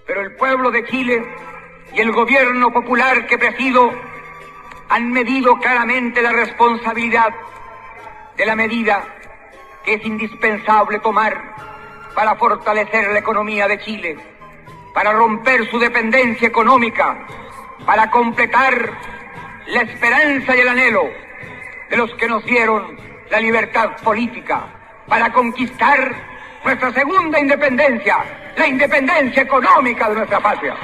Pero el pueblo de Chile y el gobierno popular que presido han medido claramente la responsabilidad de la medida que es indispensable tomar para fortalecer la economía de Chile, para romper su dependencia económica, para completar la esperanza y el anhelo de los que nos dieron la libertad política, para conquistar nuestra segunda independencia, la independencia económica de nuestra patria.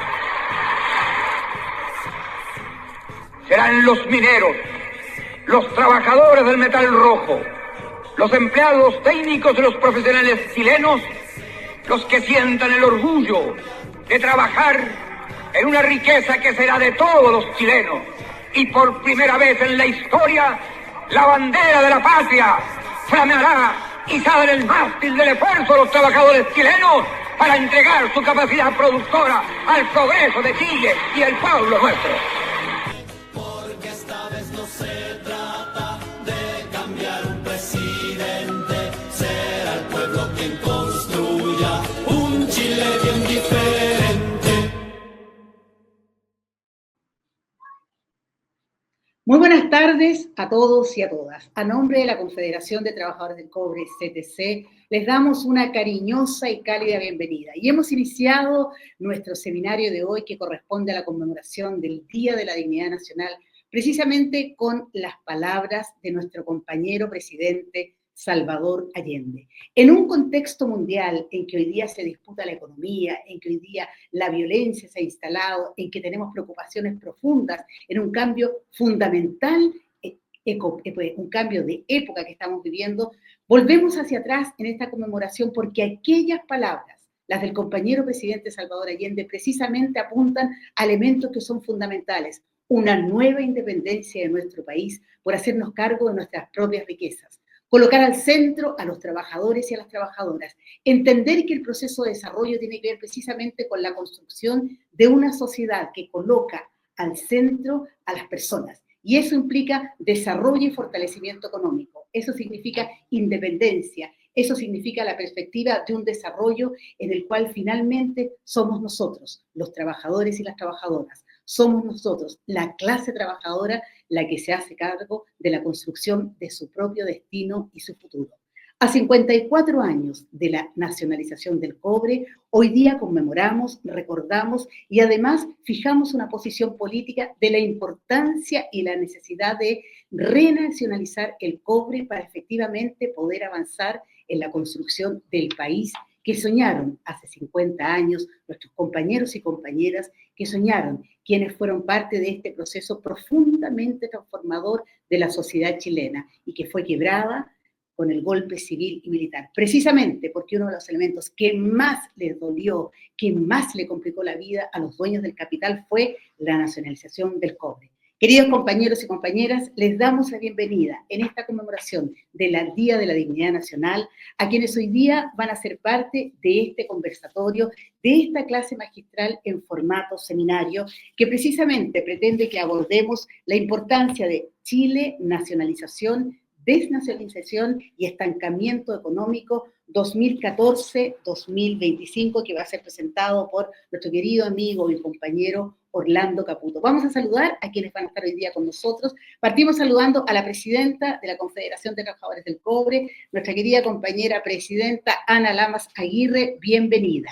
Serán los mineros, los trabajadores del metal rojo, los empleados técnicos y los profesionales chilenos los que sientan el orgullo de trabajar en una riqueza que será de todos los chilenos. Y por primera vez en la historia, la bandera de la patria flameará izada en el mástil del esfuerzo de los trabajadores chilenos para entregar su capacidad productora al progreso de Chile y el pueblo nuestro. Porque esta vez no se trata de cambiar un presidente, será el pueblo quien construya un Chile bien diferente. Muy buenas tardes a todos y a todas. A nombre de la Confederación de Trabajadores del Cobre, CTC, les damos una cariñosa y cálida bienvenida. Y hemos iniciado nuestro seminario de hoy que corresponde a la conmemoración del Día de la Dignidad Nacional, precisamente con las palabras de nuestro compañero presidente Salvador Allende. En un contexto mundial en que hoy día se disputa la economía, en que hoy día la violencia se ha instalado, en que tenemos preocupaciones profundas, en un cambio fundamental, un cambio de época que estamos viviendo, volvemos hacia atrás en esta conmemoración porque aquellas palabras, las del compañero presidente Salvador Allende, precisamente apuntan a elementos que son fundamentales. Una nueva independencia de nuestro país por hacernos cargo de nuestras propias riquezas. Colocar al centro a los trabajadores y a las trabajadoras. Entender que el proceso de desarrollo tiene que ver precisamente con la construcción de una sociedad que coloca al centro a las personas. Y eso implica desarrollo y fortalecimiento económico. Eso significa independencia. Eso significa la perspectiva de un desarrollo en el cual finalmente somos nosotros, los trabajadores y las trabajadoras. Somos nosotros, la clase trabajadora, la que se hace cargo de la construcción de su propio destino y su futuro. A 54 años de la nacionalización del cobre, hoy día conmemoramos, recordamos y además fijamos una posición política de la importancia y la necesidad de renacionalizar el cobre para efectivamente poder avanzar en la construcción del país que soñaron hace 50 años nuestros compañeros y compañeras, que soñaron quienes fueron parte de este proceso profundamente transformador de la sociedad chilena y que fue quebrada con el golpe civil y militar, precisamente porque uno de los elementos que más les dolió, que más le complicó la vida a los dueños del capital fue la nacionalización del cobre. Queridos compañeros y compañeras, les damos la bienvenida en esta conmemoración del Día de la Dignidad Nacional a quienes hoy día van a ser parte de este conversatorio, de esta clase magistral en formato seminario, que precisamente pretende que abordemos la importancia de Chile, nacionalización, desnacionalización y estancamiento económico 2014-2025, que va a ser presentado por nuestro querido amigo y compañero Orlando Caputo. Vamos a saludar a quienes van a estar hoy día con nosotros. Partimos saludando a la presidenta de la Confederación de Trabajadores del Cobre, nuestra querida compañera presidenta Ana Lamas Aguirre. Bienvenida.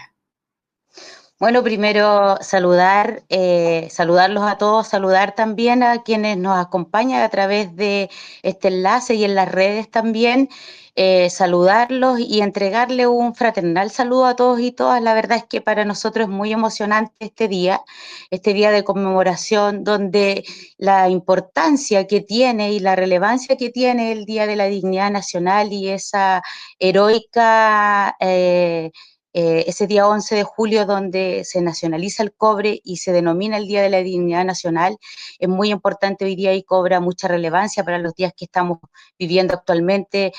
Bueno, primero saludarlos a todos, saludar también a quienes nos acompañan a través de este enlace y en las redes también, saludarlos y entregarle un fraternal saludo a todos y todas. La verdad es que para nosotros es muy emocionante este día de conmemoración, donde la importancia que tiene y la relevancia que tiene el Día de la Dignidad Nacional y esa heroica ese día 11 de julio donde se nacionaliza el cobre y se denomina el Día de la Dignidad Nacional, es muy importante hoy día y cobra mucha relevancia para los días que estamos viviendo actualmente.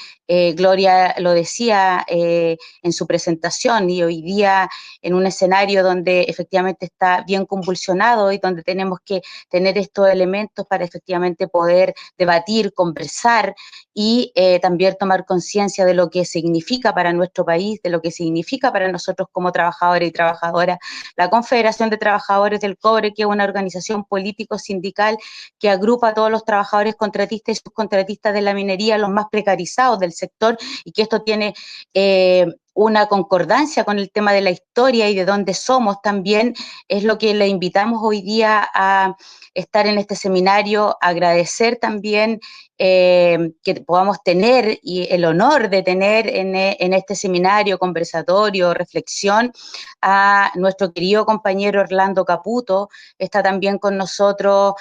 Gloria lo decía en su presentación, y hoy día en un escenario donde efectivamente está bien convulsionado y donde tenemos que tener estos elementos para efectivamente poder debatir, conversar y también tomar conciencia de lo que significa para nuestro país, de lo que significa para para nosotros como trabajadores y trabajadoras. La Confederación de Trabajadores del Cobre, que es una organización político-sindical que agrupa a todos los trabajadores contratistas y subcontratistas de la minería, los más precarizados del sector, y que esto tiene una concordancia con el tema de la historia y de dónde somos también, es lo que le invitamos hoy día a estar en este seminario, agradecer también que podamos tener y el honor de tener en este seminario, conversatorio, reflexión, a nuestro querido compañero Orlando Caputo. Está también con nosotros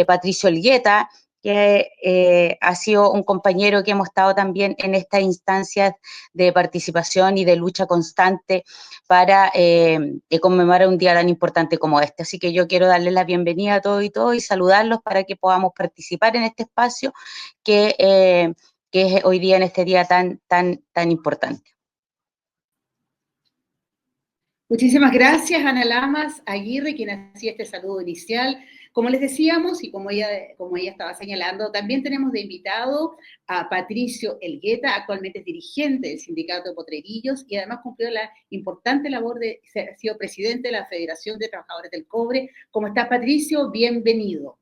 Patricio Elgueta, que ha sido un compañero que hemos estado también en estas instancias de participación y de lucha constante para conmemorar un día tan importante como este. Así que yo quiero darles la bienvenida a todos y todos y saludarlos para que podamos participar en este espacio que es hoy día, en este día tan importante. Muchísimas gracias, Ana Lamas Aguirre, quien hacía este saludo inicial. Como les decíamos, y como ella estaba señalando, también tenemos de invitado a Patricio Elgueta, actualmente es dirigente del Sindicato de Potrerillos y además cumplió la importante labor de ser sido presidente de la Federación de Trabajadores del Cobre. ¿Cómo estás, Patricio? Bienvenido.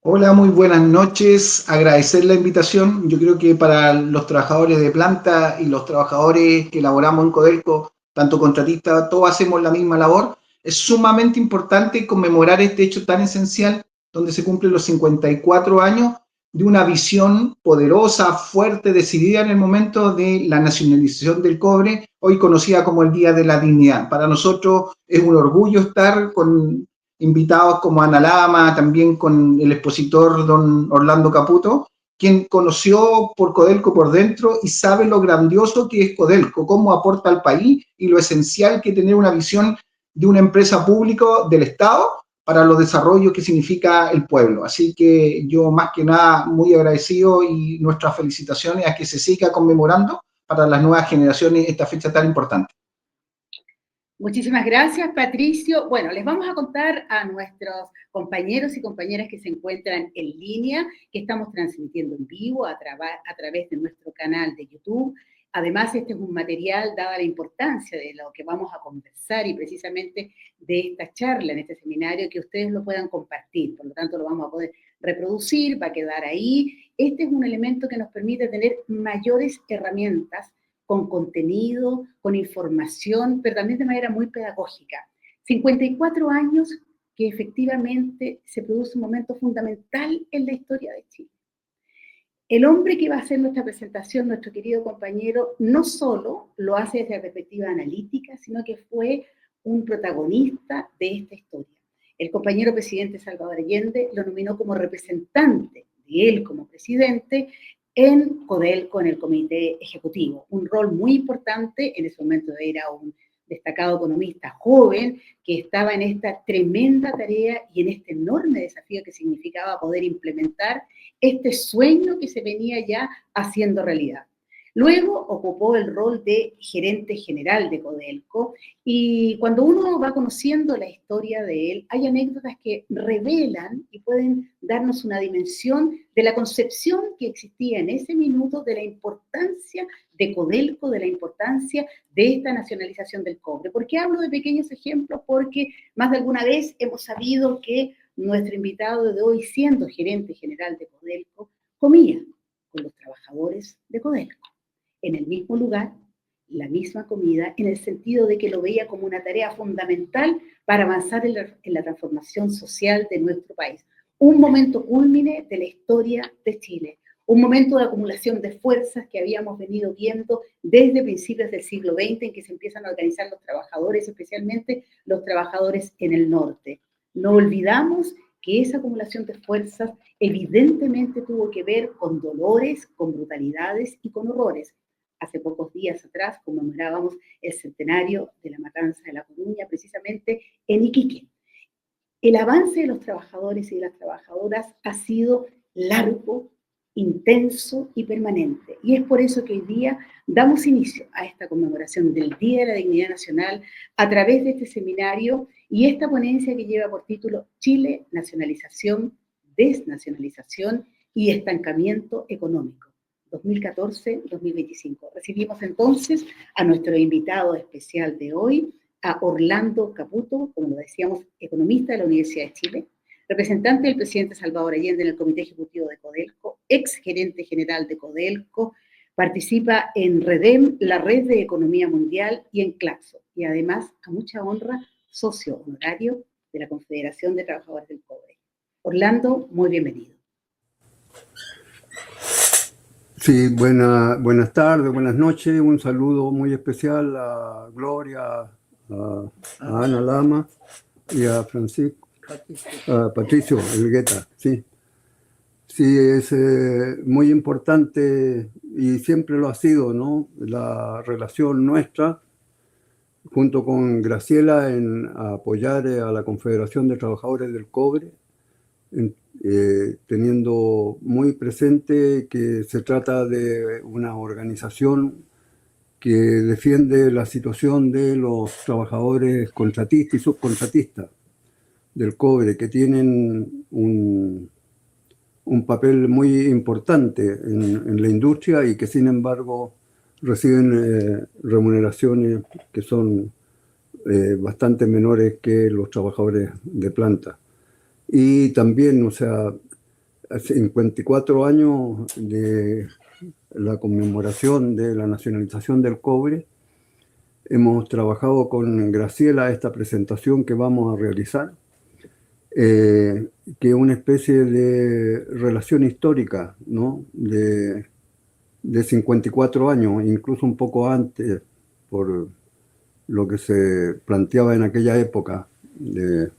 Hola, muy buenas noches. Agradecer la invitación. Yo creo que para los trabajadores de planta y los trabajadores que laboramos en Codelco, tanto contratistas, todos hacemos la misma labor. Es sumamente importante conmemorar este hecho tan esencial, donde se cumplen los 54 años de una visión poderosa, fuerte, decidida en el momento de la nacionalización del cobre, hoy conocida como el Día de la Dignidad. Para nosotros es un orgullo estar con invitados como Ana Lama, también con el expositor don Orlando Caputo, quien conoció por Codelco por dentro y sabe lo grandioso que es Codelco, cómo aporta al país y lo esencial que es tener una visión de una empresa pública del Estado para los desarrollos que significa el pueblo. Así que yo más que nada muy agradecido y nuestras felicitaciones a que se siga conmemorando para las nuevas generaciones esta fecha tan importante. Muchísimas gracias, Patricio. Bueno, les vamos a contar a nuestros compañeros y compañeras que se encuentran en línea, que estamos transmitiendo en vivo a través de nuestro canal de YouTube. Además, este es un material, dada la importancia de lo que vamos a conversar y precisamente de esta charla en este seminario, que ustedes lo puedan compartir. Por lo tanto, lo vamos a poder reproducir, va a quedar ahí. Este es un elemento que nos permite tener mayores herramientas con contenido, con información, pero también de manera muy pedagógica. 54 años que efectivamente se produce un momento fundamental en la historia de Chile. El hombre que va a hacer nuestra presentación, nuestro querido compañero, no solo lo hace desde la perspectiva analítica, sino que fue un protagonista de esta historia. El compañero presidente Salvador Allende lo nominó como representante de él como presidente en Codelco, en el comité ejecutivo. Un rol muy importante, en ese momento era un destacado economista joven que estaba en esta tremenda tarea y en este enorme desafío que significaba poder implementar este sueño que se venía ya haciendo realidad. Luego ocupó el rol de gerente general de Codelco y cuando uno va conociendo la historia de él, hay anécdotas que revelan y pueden darnos una dimensión de la concepción que existía en ese minuto de la importancia de Codelco, de la importancia de esta nacionalización del cobre. ¿Por qué hablo de pequeños ejemplos? Porque más de alguna vez hemos sabido que nuestro invitado de hoy, siendo gerente general de Codelco, comía con los trabajadores de Codelco en el mismo lugar, la misma comida, en el sentido de que lo veía como una tarea fundamental para avanzar en la transformación social de nuestro país. Un momento cúlmine de la historia de Chile, un momento de acumulación de fuerzas que habíamos venido viendo desde principios del siglo XX, en que se empiezan a organizar los trabajadores, especialmente los trabajadores en el norte. No olvidamos que esa acumulación de fuerzas evidentemente tuvo que ver con dolores, con brutalidades y con horrores. Hace pocos días atrás conmemorábamos el centenario de la matanza de La Coruña, precisamente en Iquique. El avance de los trabajadores y de las trabajadoras ha sido largo, intenso y permanente. Y es por eso que hoy día damos inicio a esta conmemoración del Día de la Dignidad Nacional a través de este seminario y esta ponencia que lleva por título Chile, nacionalización, desnacionalización y estancamiento económico. 2014-2025. Recibimos entonces a nuestro invitado especial de hoy, a Orlando Caputo, como lo decíamos, economista de la Universidad de Chile, representante del presidente Salvador Allende en el Comité Ejecutivo de Codelco, ex gerente general de Codelco, participa en REDEM, la Red de Economía Mundial, y en Claxo, y además, a mucha honra, socio honorario de la Confederación de Trabajadores del Cobre. Orlando, muy bienvenido. Sí, buenas tardes, buenas noches. Un saludo muy especial a Gloria, a Ana Lama y a Francisco, a Patricio Elgueta. Sí, sí, es muy importante y siempre lo ha sido, ¿no? La relación nuestra junto con Graciela en apoyar a la Confederación de Trabajadores del Cobre, teniendo muy presente que se trata de una organización que defiende la situación de los trabajadores contratistas y subcontratistas del cobre, que tienen un papel muy importante en la industria y que sin embargo reciben remuneraciones que son bastante menores que los trabajadores de planta. Y también, o sea, 54 años de la conmemoración de la nacionalización del cobre, hemos trabajado con Graciela esta presentación que vamos a realizar, que es una especie de relación histórica, ¿no? de 54 años, incluso un poco antes, por lo que se planteaba en aquella época de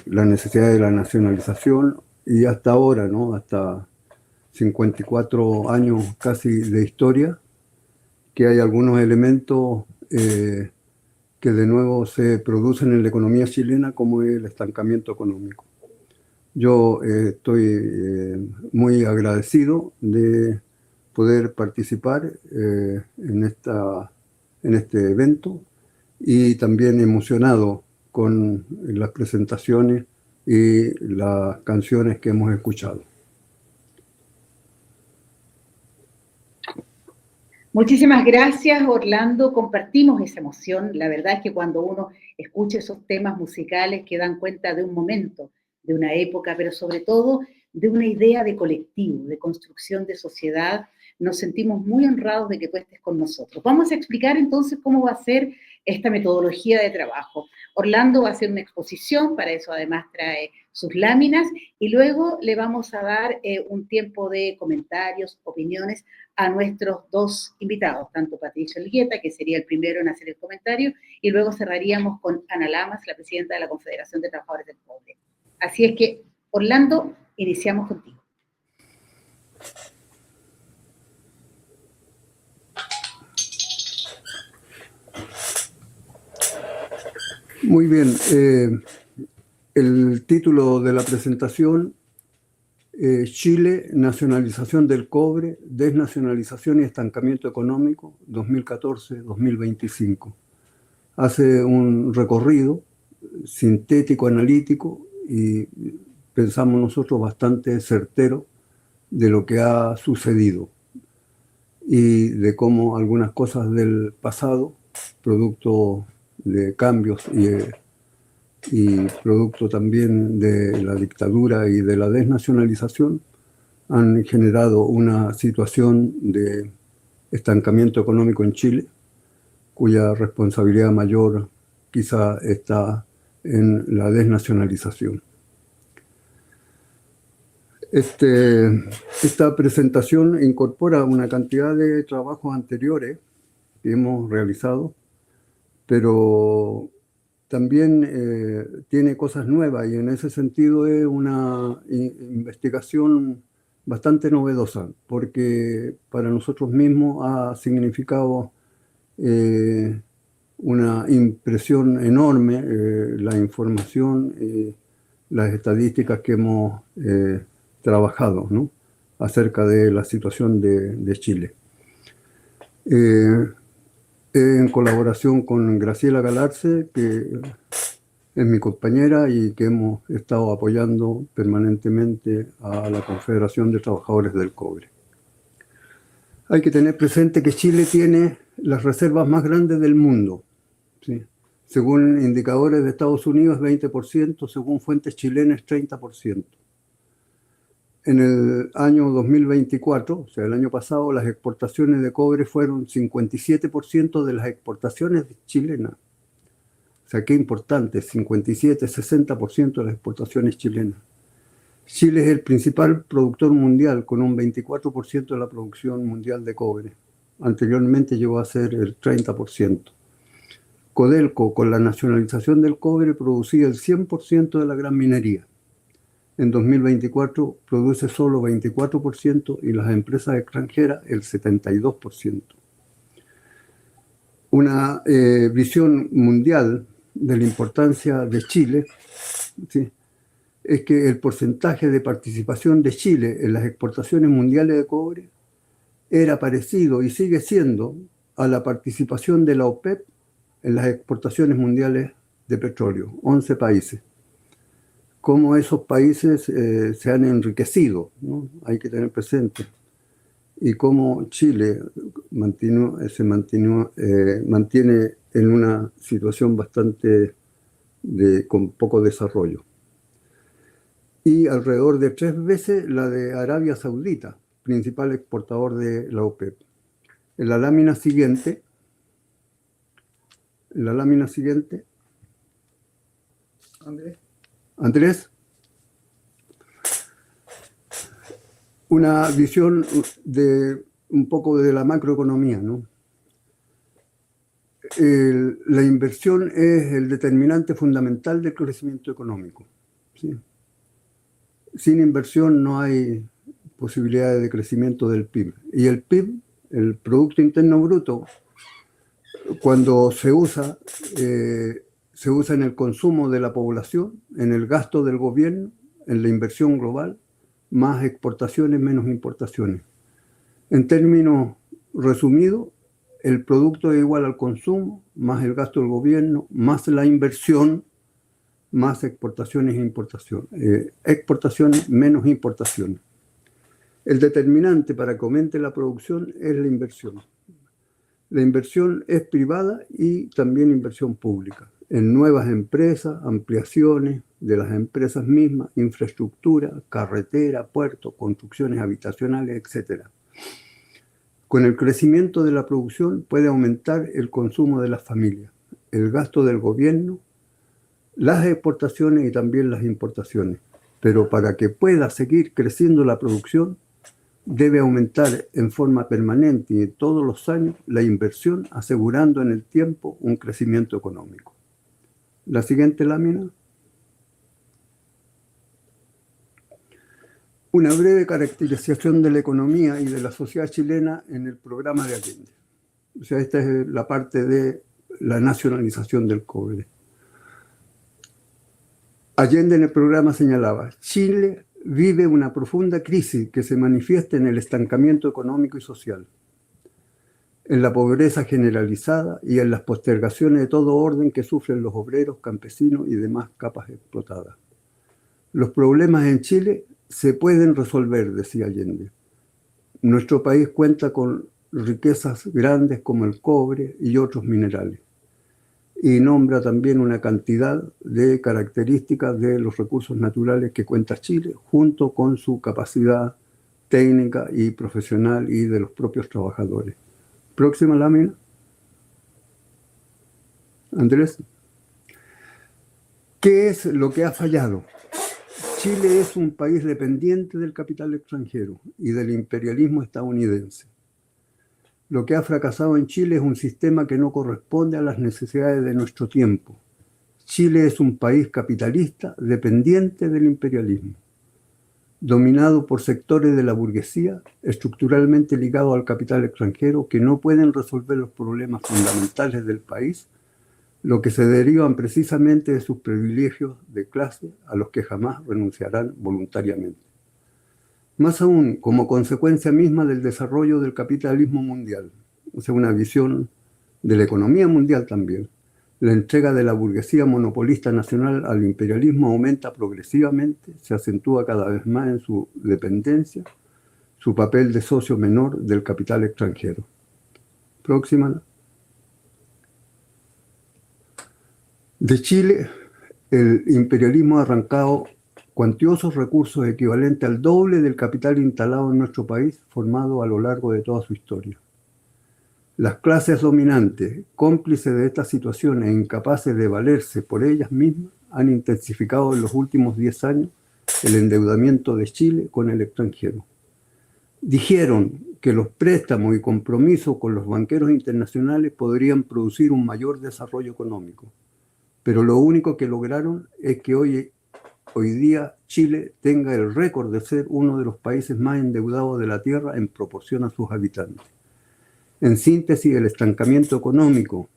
la necesidad de la nacionalización, y hasta ahora, ¿no? Hasta 54 años casi de historia, que hay algunos elementos que de nuevo se producen en la economía chilena, como el estancamiento económico. Yo estoy muy agradecido de poder participar en este evento, y también emocionado con las presentaciones y las canciones que hemos escuchado. Muchísimas gracias, Orlando. Compartimos esa emoción. La verdad es que cuando uno escucha esos temas musicales que dan cuenta de un momento, de una época, pero sobre todo de una idea de colectivo, de construcción de sociedad, nos sentimos muy honrados de que tú estés con nosotros. Vamos a explicar entonces cómo va a ser esta metodología de trabajo. Orlando va a hacer una exposición, para eso además trae sus láminas, y luego le vamos a dar un tiempo de comentarios, opiniones a nuestros dos invitados, tanto Patricio Elgueta, que sería el primero en hacer el comentario, y luego cerraríamos con Ana Lamas, la presidenta de la Confederación de Trabajadores del Cobre. Así es que, Orlando, iniciamos contigo. Muy bien, el título de la presentación, Chile, nacionalización del cobre, desnacionalización y estancamiento económico, 2014-2025. Hace un recorrido sintético, analítico, y pensamos nosotros bastante certero de lo que ha sucedido y de cómo algunas cosas del pasado, producto de cambios y producto también de la dictadura y de la desnacionalización, han generado una situación de estancamiento económico en Chile, cuya responsabilidad mayor quizá está en la desnacionalización. Esta presentación incorpora una cantidad de trabajos anteriores que hemos realizado, pero también tiene cosas nuevas, y en ese sentido es una investigación bastante novedosa, porque para nosotros mismos ha significado una impresión enorme la información y las estadísticas que hemos trabajado, ¿no? Acerca de la situación de Chile. En colaboración con Graciela Galarce, que es mi compañera y que hemos estado apoyando permanentemente a la Confederación de Trabajadores del Cobre. Hay que tener presente que Chile tiene las reservas más grandes del mundo, ¿sí? Según indicadores de Estados Unidos, 20%, según fuentes chilenas, 30%. En el año 2024, o sea, el año pasado, las exportaciones de cobre fueron 57% de las exportaciones chilenas. O sea, qué importante, 57, 60% de las exportaciones chilenas. Chile es el principal productor mundial, con un 24% de la producción mundial de cobre. Anteriormente llegó a ser el 30%. Codelco, con la nacionalización del cobre, producía el 100% de la gran minería. En 2024 produce solo 24% y las empresas extranjeras el 72%. Una visión mundial de la importancia de Chile, ¿sí?, es que el porcentaje de participación de Chile en las exportaciones mundiales de cobre era parecido y sigue siendo a la participación de la OPEP en las exportaciones mundiales de petróleo, 11 países. Cómo esos países se han enriquecido, ¿no? Hay que tener presente. Y cómo Chile se mantiene en una situación bastante con poco desarrollo. Y alrededor de 3 veces la de Arabia Saudita, principal exportador de la OPEP. En la lámina siguiente, Andrés, una visión de un poco de la macroeconomía, ¿no? La inversión es el determinante fundamental del crecimiento económico, ¿sí? Sin inversión no hay posibilidades de crecimiento del PIB. Y el PIB, el Producto Interno Bruto, cuando se usa en el consumo de la población, en el gasto del gobierno, en la inversión global, más exportaciones, menos importaciones. En términos resumidos, el producto es igual al consumo, más el gasto del gobierno, más la inversión, más exportaciones e importaciones. Exportaciones menos importaciones. El determinante para que aumente la producción es la inversión. La inversión es privada y también inversión pública, en nuevas empresas, ampliaciones de las empresas mismas, infraestructura, carretera, puertos, construcciones habitacionales, etc. Con el crecimiento de la producción puede aumentar el consumo de las familias, el gasto del gobierno, las exportaciones y también las importaciones. Pero para que pueda seguir creciendo la producción, debe aumentar en forma permanente y todos los años la inversión, asegurando en el tiempo un crecimiento económico. La siguiente lámina. Una breve caracterización de la economía y de la sociedad chilena en el programa de Allende. O sea, esta es la parte de la nacionalización del cobre. Allende en el programa señalaba: Chile vive una profunda crisis que se manifiesta en el estancamiento económico y social, en la pobreza generalizada y en las postergaciones de todo orden que sufren los obreros, campesinos y demás capas explotadas. Los problemas en Chile se pueden resolver, decía Allende. Nuestro país cuenta con riquezas grandes como el cobre y otros minerales. Y nombra también una cantidad de características de los recursos naturales que cuenta Chile, junto con su capacidad técnica y profesional y de los propios trabajadores. Próxima lámina. Andrés. ¿Qué es lo que ha fallado? Chile es un país dependiente del capital extranjero y del imperialismo estadounidense. Lo que ha fracasado en Chile es un sistema que no corresponde a las necesidades de nuestro tiempo. Chile es un país capitalista dependiente del imperialismo, dominado por sectores de la burguesía estructuralmente ligados al capital extranjero que no pueden resolver los problemas fundamentales del país, lo que se derivan precisamente de sus privilegios de clase a los que jamás renunciarán voluntariamente. Más aún, como consecuencia misma del desarrollo del capitalismo mundial, o sea, una visión de la economía mundial también, la entrega de la burguesía monopolista nacional al imperialismo aumenta progresivamente, se acentúa cada vez más en su dependencia, su papel de socio menor del capital extranjero. Próxima. De Chile, el imperialismo ha arrancado cuantiosos recursos equivalentes al doble del capital instalado en nuestro país, formado a lo largo de toda su historia. Las clases dominantes, cómplices de esta situación e incapaces de valerse por ellas mismas, han intensificado en los últimos 10 años el endeudamiento de Chile con el extranjero. Dijeron que los préstamos y compromisos con los banqueros internacionales podrían producir un mayor desarrollo económico, pero lo único que lograron es que hoy día Chile tenga el récord de ser uno de los países más endeudados de la Tierra en proporción a sus habitantes. En síntesis, el estancamiento económico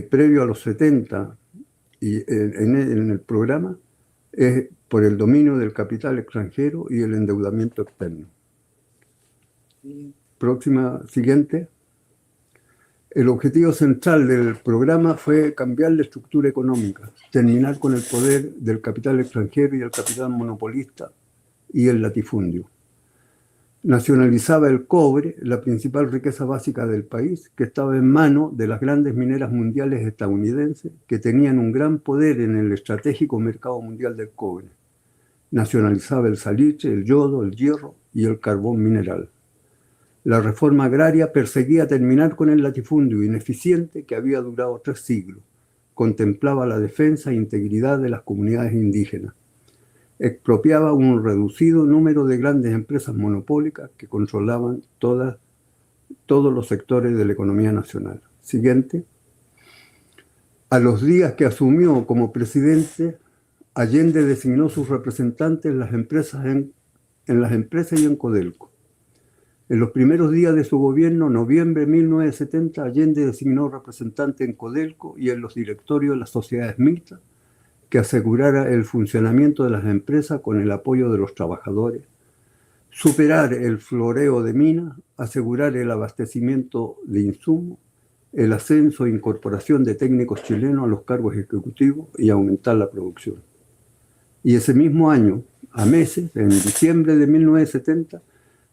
previo a los 70 y en el programa es por el dominio del capital extranjero y el endeudamiento externo. Próxima, siguiente. El objetivo central del programa fue cambiar la estructura económica, terminar con el poder del capital extranjero y el capital monopolista y el latifundio. Nacionalizaba el cobre, la principal riqueza básica del país, que estaba en manos de las grandes mineras mundiales estadounidenses, que tenían un gran poder en el estratégico mercado mundial del cobre. Nacionalizaba el salitre, el yodo, el hierro y el carbón mineral. La reforma agraria perseguía terminar con el latifundio ineficiente que había durado 3 siglos. Contemplaba la defensa e integridad de las comunidades indígenas. Expropiaba un reducido número de grandes empresas monopólicas que controlaban todos los sectores de la economía nacional. Siguiente. A los días que asumió como presidente, Allende designó sus representantes en las empresas y en Codelco. En los primeros días de su gobierno, noviembre de 1970, Allende designó representantes en Codelco y en los directorios de las sociedades mixtas, que asegurara el funcionamiento de las empresas con el apoyo de los trabajadores, superar el floreo de minas, asegurar el abastecimiento de insumos, el ascenso e incorporación de técnicos chilenos a los cargos ejecutivos y aumentar la producción. Y ese mismo año, a meses, en diciembre de 1970,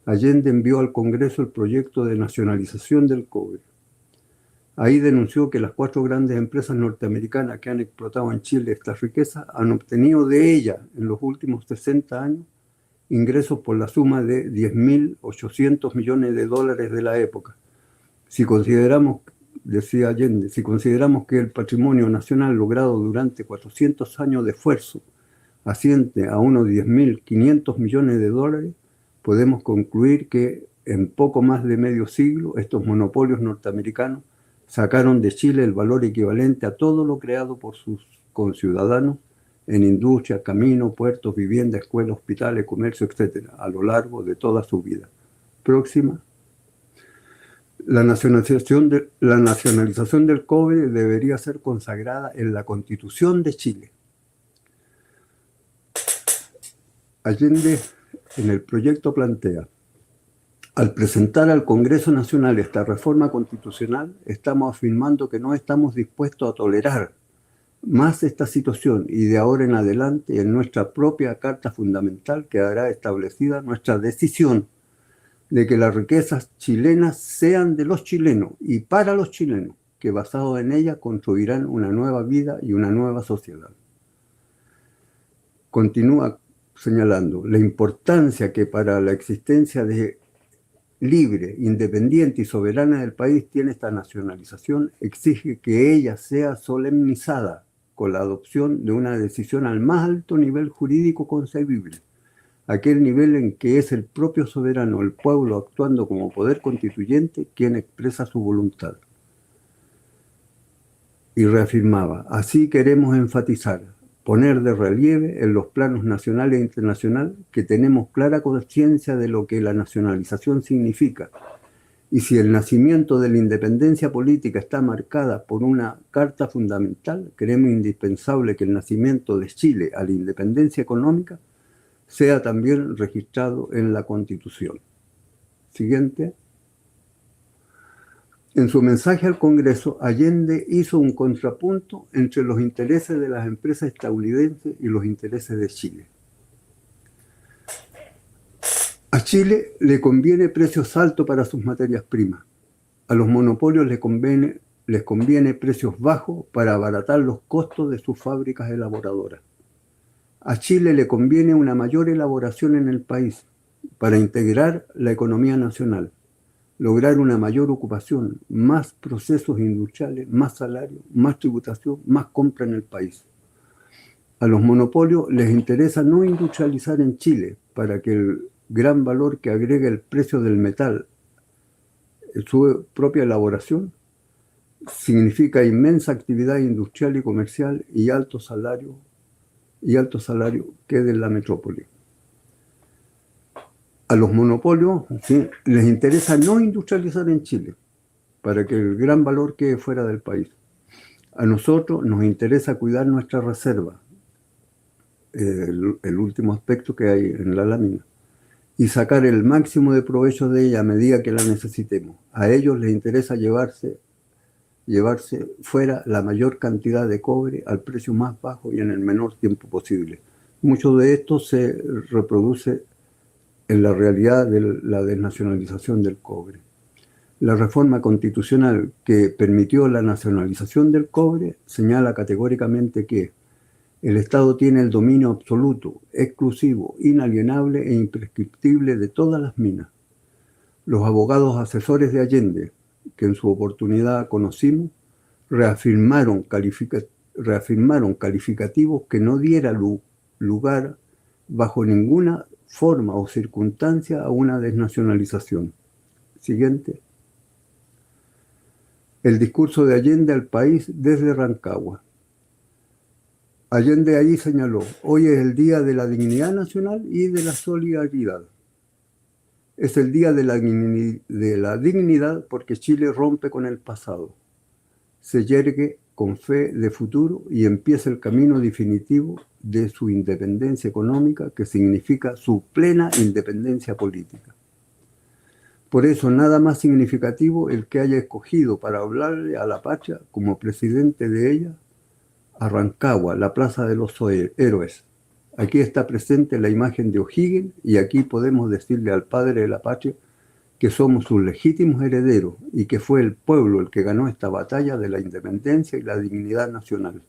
Allende envió al Congreso el proyecto de nacionalización del cobre. Ahí denunció que las 4 grandes empresas norteamericanas que han explotado en Chile esta riqueza han obtenido de ella en los últimos 60 años ingresos por la suma de 10.800 millones de dólares de la época. Si consideramos, decía Allende, si consideramos que el patrimonio nacional logrado durante 400 años de esfuerzo asciende a unos 10.500 millones de dólares, podemos concluir que en poco más de medio siglo estos monopolios norteamericanos sacaron de Chile el valor equivalente a todo lo creado por sus conciudadanos en industria, caminos, puertos, viviendas, escuelas, hospitales, comercio, etc., a lo largo de toda su vida. Próxima. La nacionalización del cobre debería ser consagrada en la Constitución de Chile. Allende en el proyecto plantea: al presentar al Congreso Nacional esta reforma constitucional, estamos afirmando que no estamos dispuestos a tolerar más esta situación y de ahora en adelante en nuestra propia Carta Fundamental quedará establecida nuestra decisión de que las riquezas chilenas sean de los chilenos y para los chilenos, que basados en ellas construirán una nueva vida y una nueva sociedad. Continúa señalando la importancia que para la existencia libre, independiente y soberana del país tiene esta nacionalización, exige que ella sea solemnizada con la adopción de una decisión al más alto nivel jurídico concebible, aquel nivel en que es el propio soberano, el pueblo actuando como poder constituyente, quien expresa su voluntad. Y reafirmaba: así queremos enfatizar, poner de relieve en los planos nacional e internacional que tenemos clara conciencia de lo que la nacionalización significa. Y si el nacimiento de la independencia política está marcada por una carta fundamental, creemos indispensable que el nacimiento de Chile a la independencia económica sea también registrado en la Constitución. Siguiente. En su mensaje al Congreso, Allende hizo un contrapunto entre los intereses de las empresas estadounidenses y los intereses de Chile. A Chile le conviene precios altos para sus materias primas. A los monopolios les conviene precios bajos para abaratar los costos de sus fábricas elaboradoras. A Chile le conviene una mayor elaboración en el país para integrar la economía nacional, lograr una mayor ocupación, más procesos industriales, más salario, más tributación, más compra en el país. A los monopolios les interesa no industrializar en Chile para que el gran valor que agrega el precio del metal en su propia elaboración significa inmensa actividad industrial y comercial y alto salario quede en la metrópoli. A los monopolios, ¿sí?, les interesa no industrializar en Chile para que el gran valor quede fuera del país. A nosotros nos interesa cuidar nuestra reserva, el último aspecto que hay en la lámina, y sacar el máximo de provecho de ella a medida que la necesitemos. A ellos les interesa llevarse fuera la mayor cantidad de cobre al precio más bajo y en el menor tiempo posible. Mucho de esto se reproduce en la realidad de la desnacionalización del cobre. La reforma constitucional que permitió la nacionalización del cobre señala categóricamente que el Estado tiene el dominio absoluto, exclusivo, inalienable e imprescriptible de todas las minas. Los abogados asesores de Allende, que en su oportunidad conocimos, reafirmaron calificativos que no diera lugar bajo ninguna forma o circunstancia a una desnacionalización. Siguiente. El discurso de Allende al país desde Rancagua. Allende ahí señaló: hoy es el día de la dignidad nacional y de la solidaridad. Es el día de la dignidad porque Chile rompe con el pasado, se yergue con fe de futuro y empieza el camino definitivo de su independencia económica, que significa su plena independencia política. Por eso nada más significativo el que haya escogido para hablarle a la patria como presidente de ella a Rancagua, la Plaza de los Héroes. Aquí está presente la imagen de O'Higgins y aquí podemos decirle al padre de la patria que somos sus legítimos herederos y que fue el pueblo el que ganó esta batalla de la independencia y la dignidad nacional.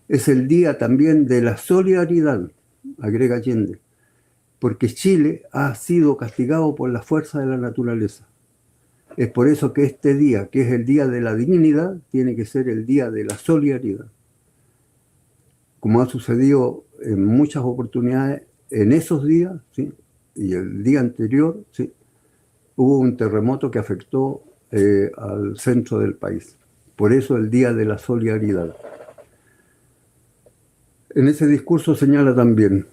Es el día también de la solidaridad, agrega Allende, porque Chile ha sido castigado por la fuerza de la naturaleza. Es por eso que este día, que es el día de la dignidad, tiene que ser el día de la solidaridad. Como ha sucedido en muchas oportunidades, en esos días, ¿sí?, y el día anterior, ¿sí?, hubo un terremoto que afectó al centro del país. Por eso el día de la solidaridad. En ese discurso señala también,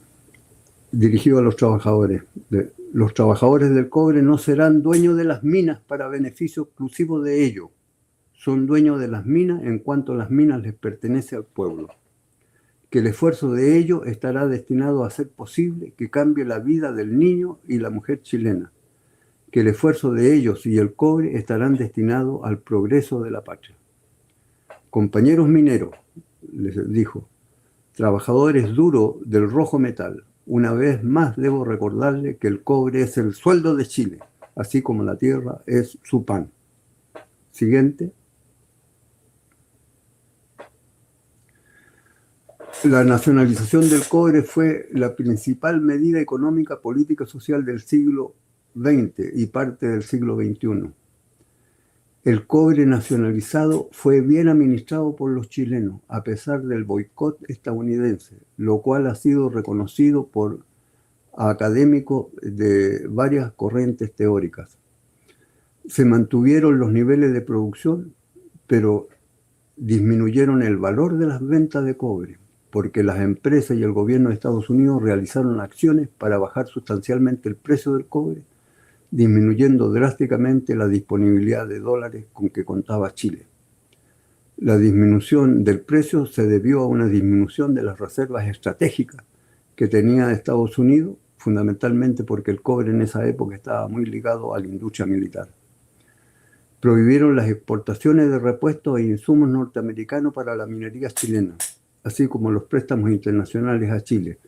dirigido a los trabajadores del cobre no serán dueños de las minas para beneficio exclusivo de ellos. Son dueños de las minas en cuanto las minas les pertenecen al pueblo. Que el esfuerzo de ellos estará destinado a hacer posible que cambie la vida del niño y la mujer chilena. Que el esfuerzo de ellos y el cobre estarán destinados al progreso de la patria. Compañeros mineros, les dijo, trabajadores duros del rojo metal, una vez más debo recordarles que el cobre es el sueldo de Chile, así como la tierra es su pan. Siguiente. La nacionalización del cobre fue la principal medida económica, política y social del siglo XX y parte del siglo XXI. El cobre nacionalizado fue bien administrado por los chilenos, a pesar del boicot estadounidense, lo cual ha sido reconocido por académicos de varias corrientes teóricas. Se mantuvieron los niveles de producción, pero disminuyeron el valor de las ventas de cobre, porque las empresas y el gobierno de Estados Unidos realizaron acciones para bajar sustancialmente el precio del cobre, disminuyendo drásticamente la disponibilidad de dólares con que contaba Chile. La disminución del precio se debió a una disminución de las reservas estratégicas que tenía Estados Unidos, fundamentalmente porque el cobre en esa época estaba muy ligado a la industria militar. Prohibieron las exportaciones de repuestos e insumos norteamericanos para la minería chilena, así como los préstamos internacionales a Chile.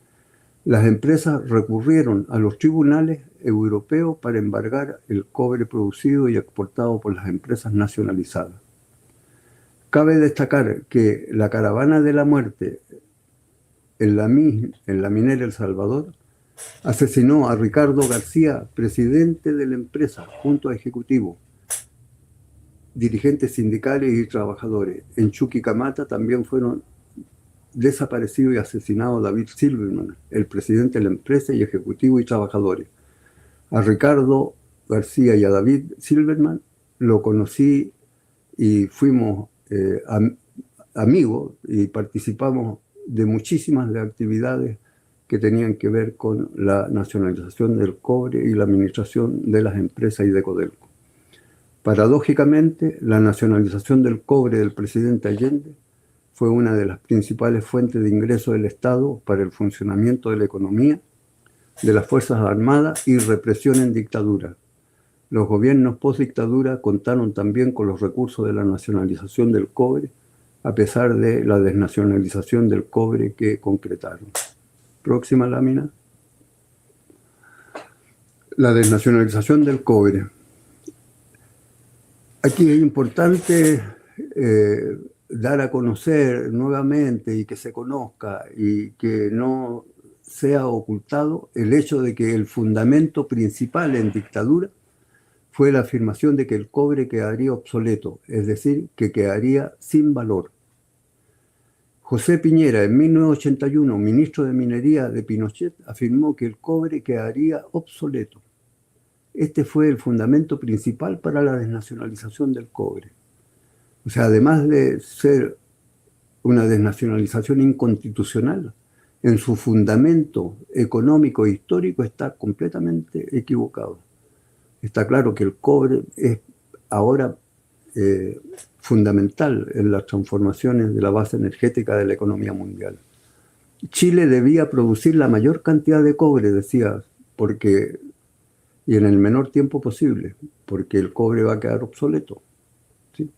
Las empresas recurrieron a los tribunales europeo para embargar el cobre producido y exportado por las empresas nacionalizadas. Cabe destacar que la caravana de la muerte en la minera El Salvador asesinó a Ricardo García, presidente de la empresa, junto a ejecutivos, dirigentes sindicales y trabajadores. En Chuquicamata también fueron desaparecidos y asesinados David Silverman, el presidente de la empresa, y ejecutivos y trabajadores. A Ricardo García y a David Silverman lo conocí y fuimos amigos y participamos de muchísimas de actividades que tenían que ver con la nacionalización del cobre y la administración de las empresas y de Codelco. Paradójicamente, la nacionalización del cobre del presidente Allende fue una de las principales fuentes de ingreso del Estado para el funcionamiento de la economía, de las Fuerzas Armadas y represión en dictadura. Los gobiernos post-dictadura contaron también con los recursos de la nacionalización del cobre, a pesar de la desnacionalización del cobre que concretaron. Próxima lámina. La desnacionalización del cobre. Aquí es importante dar a conocer nuevamente y que se conozca y que no sea ocultado el hecho de que el fundamento principal en dictadura fue la afirmación de que el cobre quedaría obsoleto, es decir, que quedaría sin valor. José Piñera, en 1981, ministro de Minería de Pinochet, afirmó que el cobre quedaría obsoleto. Este fue el fundamento principal para la desnacionalización del cobre. O sea, además de ser una desnacionalización inconstitucional, en su fundamento económico e histórico está completamente equivocado. Está claro que el cobre es ahora fundamental en las transformaciones de la base energética de la economía mundial. Chile debía producir la mayor cantidad de cobre, decía, y en el menor tiempo posible, porque el cobre va a quedar obsoleto. ¿Sí?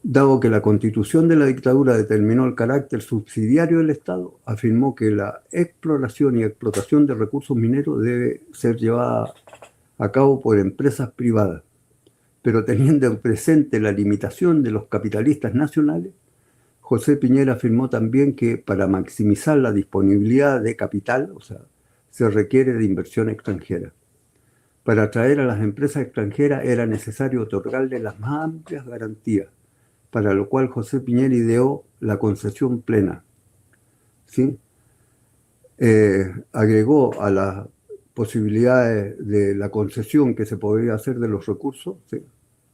Dado que la Constitución de la dictadura determinó el carácter subsidiario del Estado, afirmó que la exploración y explotación de recursos mineros debe ser llevada a cabo por empresas privadas. Pero teniendo presente la limitación de los capitalistas nacionales, José Piñera afirmó también que para maximizar la disponibilidad de capital, o sea, se requiere de inversión extranjera. Para atraer a las empresas extranjeras era necesario otorgarles las más amplias garantías, para lo cual José Piñera ideó la concesión plena. ¿Sí? Agregó a las posibilidades de la concesión que se podría hacer de los recursos, ¿sí?,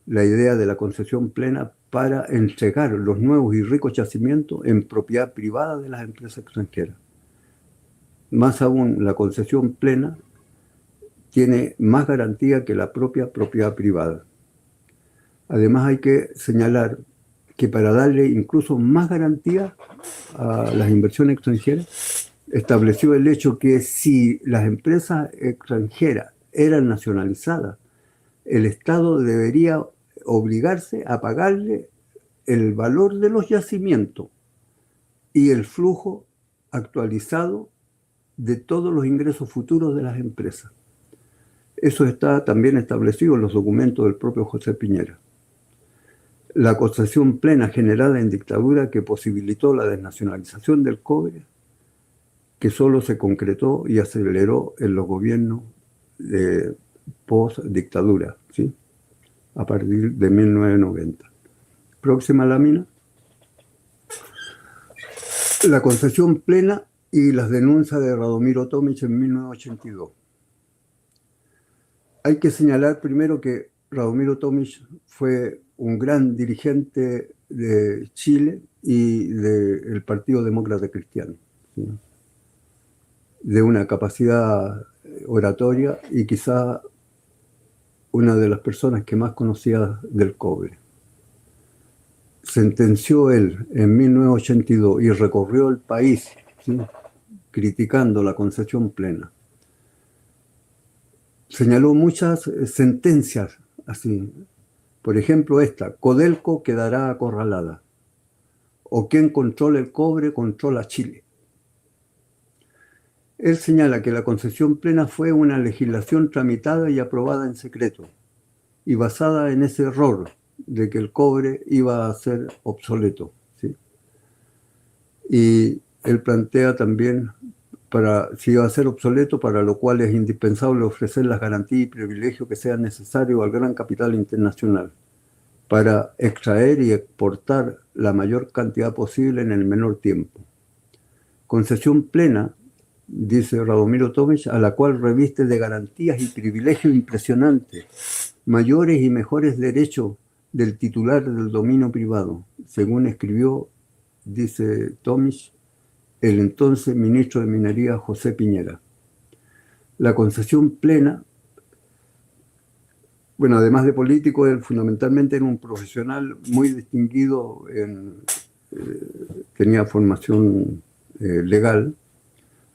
la idea de la concesión plena para entregar los nuevos y ricos yacimientos en propiedad privada de las empresas extranjeras. Más aún, la concesión plena tiene más garantía que la propia propiedad privada. Además, hay que señalar que para darle incluso más garantía a las inversiones extranjeras, estableció el hecho que si las empresas extranjeras eran nacionalizadas, el Estado debería obligarse a pagarle el valor de los yacimientos y el flujo actualizado de todos los ingresos futuros de las empresas. Eso está también establecido en los documentos del propio José Piñera. La concesión plena generada en dictadura que posibilitó la desnacionalización del cobre, que solo se concretó y aceleró en los gobiernos de post-dictadura, ¿sí?, a partir de 1990. Próxima lámina. La concesión plena y las denuncias de Radomiro Tomic en 1982. Hay que señalar primero que Radomiro Tomic fue un gran dirigente de Chile y del Partido Demócrata Cristiano, ¿sí?, de una capacidad oratoria y quizá una de las personas que más conocía del cobre. Sentenció él en 1982 y recorrió el país, ¿sí?, criticando la concesión plena. Señaló muchas sentencias así. Por ejemplo, esta: Codelco quedará acorralada. O quien controla el cobre controla Chile. Él señala que la concesión plena fue una legislación tramitada y aprobada en secreto y basada en ese error de que el cobre iba a ser obsoleto, ¿sí? Y él plantea también si iba a ser obsoleto, para lo cual es indispensable ofrecer las garantías y privilegios que sean necesarios al gran capital internacional para extraer y exportar la mayor cantidad posible en el menor tiempo. Concesión plena, dice Radomiro Tomic, a la cual reviste de garantías y privilegios impresionantes, mayores y mejores derechos del titular del dominio privado, según escribió, dice Tomic, el entonces ministro de Minería José Piñera. La concesión plena, bueno, además de político, él fundamentalmente era un profesional muy distinguido, tenía formación legal.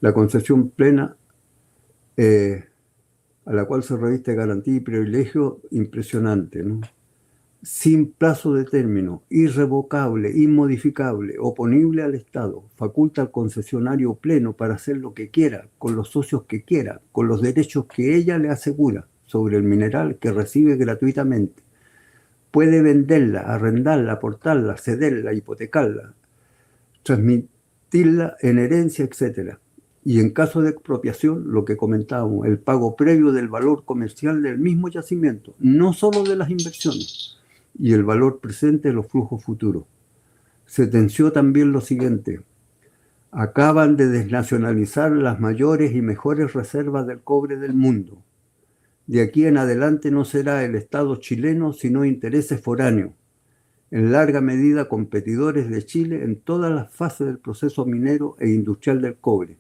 La concesión plena, a la cual se reviste garantía y privilegio impresionante, ¿no? Sin plazo de término, irrevocable, inmodificable, oponible al Estado, faculta al concesionario pleno para hacer lo que quiera, con los socios que quiera, con los derechos que ella le asegura sobre el mineral que recibe gratuitamente. Puede venderla, arrendarla, aportarla, cederla, hipotecarla, transmitirla en herencia, etc. Y en caso de expropiación, lo que comentábamos, el pago previo del valor comercial del mismo yacimiento, no solo de las inversiones, y el valor presente de los flujos futuros. Sentenció también lo siguiente: acaban de desnacionalizar las mayores y mejores reservas del cobre del mundo. De aquí en adelante no será el Estado chileno, sino intereses foráneos, en larga medida competidores de Chile en todas las fases del proceso minero e industrial del cobre,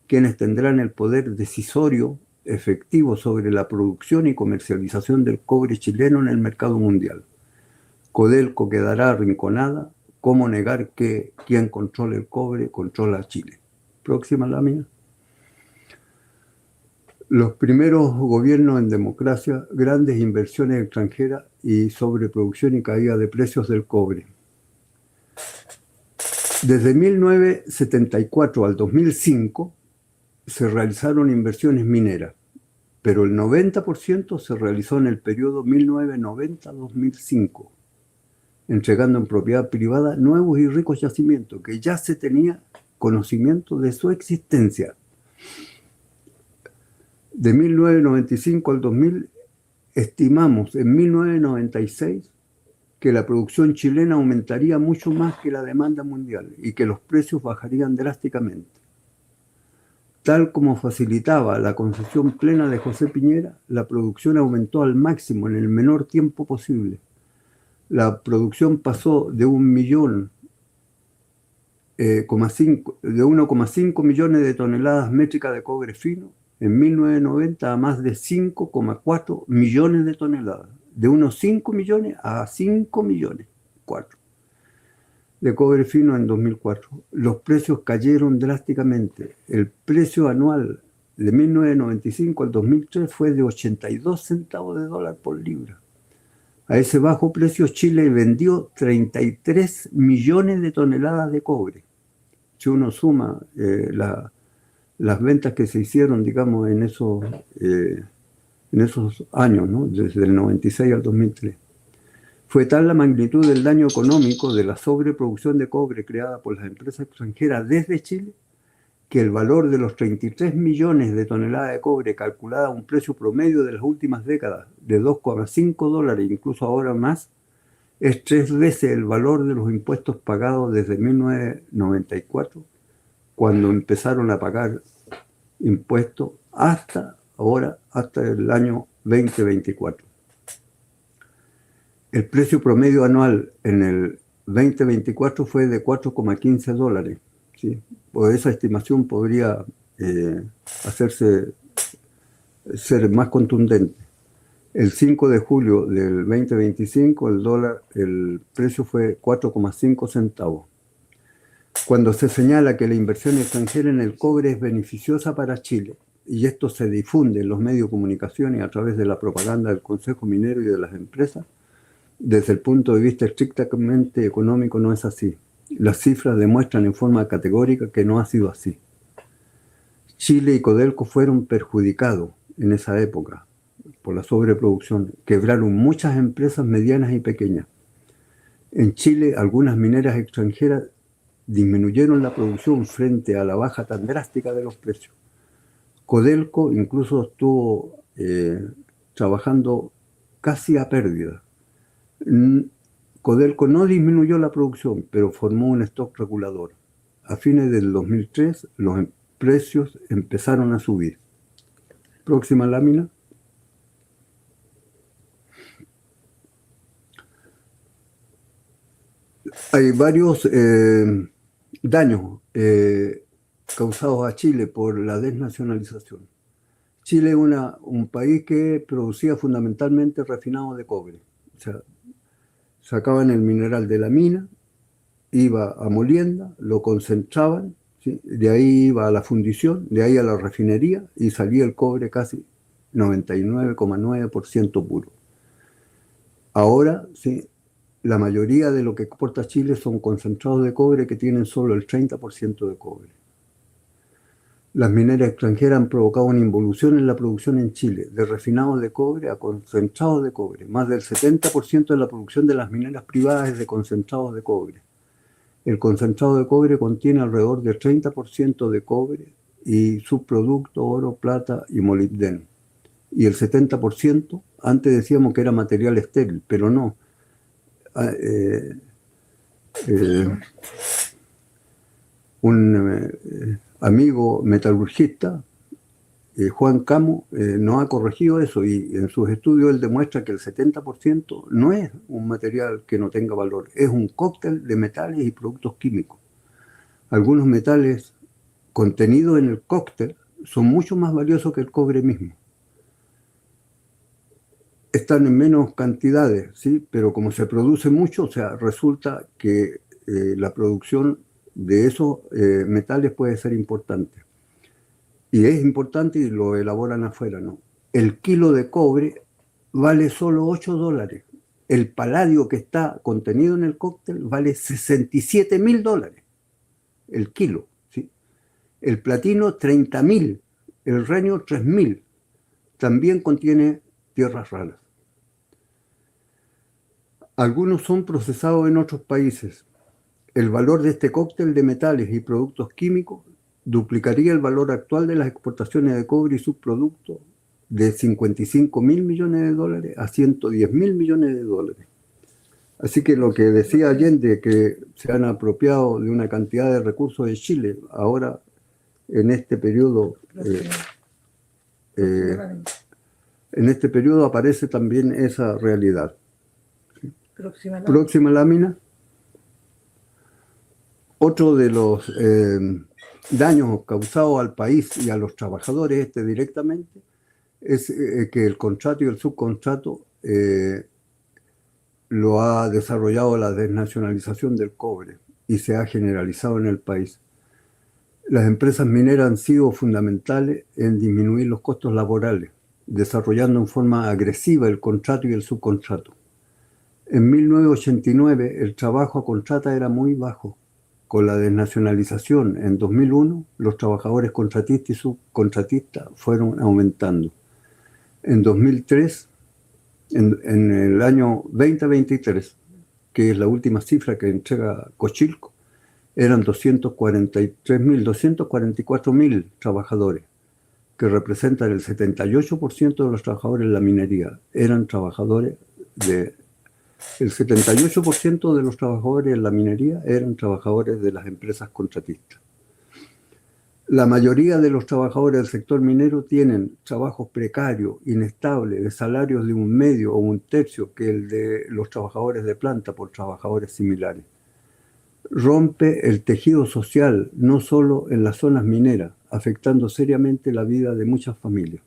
quienes tendrán el poder decisorio efectivo sobre la producción y comercialización del cobre chileno en el mercado mundial. Codelco quedará arrinconada. ¿Cómo negar que quien controla el cobre controla a Chile? Próxima lámina. Los primeros gobiernos en democracia, grandes inversiones extranjeras y sobreproducción y caída de precios del cobre. Desde 1974 al 2005 se realizaron inversiones mineras, pero el 90% se realizó en el periodo 1990-2005. Entregando en propiedad privada nuevos y ricos yacimientos que ya se tenía conocimiento de su existencia. De 1995 al 2000 estimamos en 1996 que la producción chilena aumentaría mucho más que la demanda mundial y que los precios bajarían drásticamente. Tal como facilitaba la concesión plena de José Piñera, la producción aumentó al máximo en el menor tiempo posible. La producción pasó de 1,5 millones de toneladas métricas de cobre fino en 1990 a más de 5,4 millones de toneladas. De unos 5 millones a 5 millones, 4, de cobre fino en 2004. Los precios cayeron drásticamente. El precio anual de 1995 al 2003 fue de 82 centavos de dólar por libra. A ese bajo precio Chile vendió 33 millones de toneladas de cobre. Si uno suma las ventas que se hicieron, digamos, en esos años, ¿no? Desde el 96 al 2003. Fue tal la magnitud del daño económico de la sobreproducción de cobre creada por las empresas extranjeras desde Chile, que el valor de los 33 millones de toneladas de cobre, calculada a un precio promedio de las últimas décadas de 2,5 dólares, incluso ahora más, es 3 veces el valor de los impuestos pagados desde 1994, cuando empezaron a pagar impuestos, hasta ahora, hasta el año 2024. El precio promedio anual en el 2024 fue de 4,15 dólares. ¿Sí? Pues esa estimación podría ser más contundente. El 5 de julio del 2025 el precio fue 4,5 centavos. Cuando se señala que la inversión extranjera en el cobre es beneficiosa para Chile, y esto se difunde en los medios de comunicación y a través de la propaganda del Consejo Minero y de las empresas, desde el punto de vista estrictamente económico no es así. Las cifras demuestran en forma categórica que no ha sido así. Chile y Codelco fueron perjudicados en esa época por la sobreproducción. Quebraron muchas empresas medianas y pequeñas. En Chile, algunas mineras extranjeras disminuyeron la producción frente a la baja tan drástica de los precios. Codelco incluso estuvo trabajando casi a pérdida. Codelco no disminuyó la producción, pero formó un stock regulador. A fines del 2003, los precios empezaron a subir. Próxima lámina. Hay varios daños causados a Chile por la desnacionalización. Chile es un país que producía fundamentalmente refinado de cobre. O sea, sacaban el mineral de la mina, iba a molienda, lo concentraban, ¿sí? De ahí iba a la fundición, de ahí a la refinería y salía el cobre casi 99,9% puro. Ahora, ¿sí? La mayoría de lo que exporta Chile son concentrados de cobre que tienen solo el 30% de cobre. Las mineras extranjeras han provocado una involución en la producción en Chile, de refinados de cobre a concentrados de cobre. Más del 70% de la producción de las mineras privadas es de concentrados de cobre. El concentrado de cobre contiene alrededor del 30% de cobre y subproductos, oro, plata y molibdeno. Y el 70%, antes decíamos que era material estéril, pero no. Un amigo metalurgista, Juan Camo, nos ha corregido eso y en sus estudios él demuestra que el 70% no es un material que no tenga valor, es un cóctel de metales y productos químicos. Algunos metales contenidos en el cóctel son mucho más valiosos que el cobre mismo. Están en menos cantidades, ¿sí? Pero como se produce mucho, o sea, resulta que la producción de esos metales puede ser importante. Y es importante y lo elaboran afuera, ¿no? El kilo de cobre vale solo $8. El paladio que está contenido en el cóctel vale $67.000. El kilo, ¿sí? El platino, 30.000. El renio, 3.000. También contiene tierras raras. Algunos son procesados en otros países. El valor de este cóctel de metales y productos químicos duplicaría el valor actual de las exportaciones de cobre y subproductos de $55.000 millones a $110.000 millones. Así que lo que decía Allende, que se han apropiado de una cantidad de recursos de Chile, ahora en este periodo aparece también esa realidad. Próxima lámina. Otro de los daños causados al país y a los trabajadores directamente es que el contrato y el subcontrato lo ha desarrollado la desnacionalización del cobre y se ha generalizado en el país. Las empresas mineras han sido fundamentales en disminuir los costos laborales, desarrollando en forma agresiva el contrato y el subcontrato. En 1989 el trabajo a contrata era muy bajo. Con la desnacionalización en 2001, los trabajadores contratistas y subcontratistas fueron aumentando. En 2003, en el año 2023, que es la última cifra que entrega Cochilco, eran 244.000 trabajadores, que representan el 78% de los trabajadores en la minería. El 78% de los trabajadores en la minería eran trabajadores de las empresas contratistas. La mayoría de los trabajadores del sector minero tienen trabajos precarios, inestables, de salarios de un medio o un tercio que el de los trabajadores de planta por trabajadores similares. Rompe el tejido social, no solo en las zonas mineras, afectando seriamente la vida de muchas familias.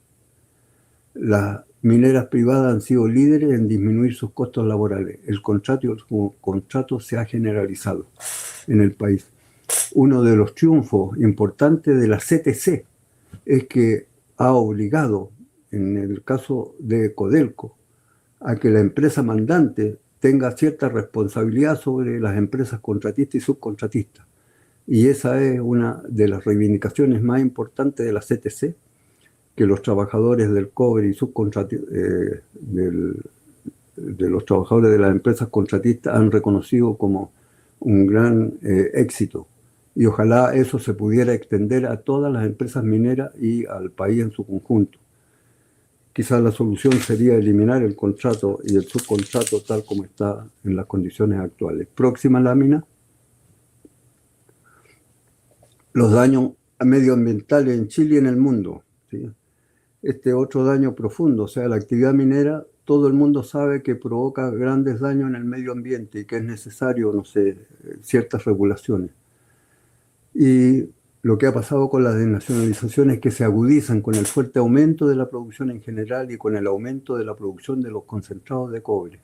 Las mineras privadas han sido líderes en disminuir sus costos laborales. El contrato y el subcontrato se ha generalizado en el país. Uno de los triunfos importantes de la CTC es que ha obligado, en el caso de Codelco, a que la empresa mandante tenga cierta responsabilidad sobre las empresas contratistas y subcontratistas. Y esa es una de las reivindicaciones más importantes de la CTC, que los trabajadores del cobre y de los trabajadores de las empresas contratistas han reconocido como un gran éxito. Y ojalá eso se pudiera extender a todas las empresas mineras y al país en su conjunto. Quizás la solución sería eliminar el contrato y el subcontrato tal como está en las condiciones actuales. Próxima lámina. Los daños medioambientales en Chile y en el mundo, ¿sí? Este otro daño profundo, o sea, la actividad minera, todo el mundo sabe que provoca grandes daños en el medio ambiente y que es necesario, no sé, ciertas regulaciones. Y lo que ha pasado con las desnacionalizaciones es que se agudizan con el fuerte aumento de la producción en general y con el aumento de la producción de los concentrados de cobre.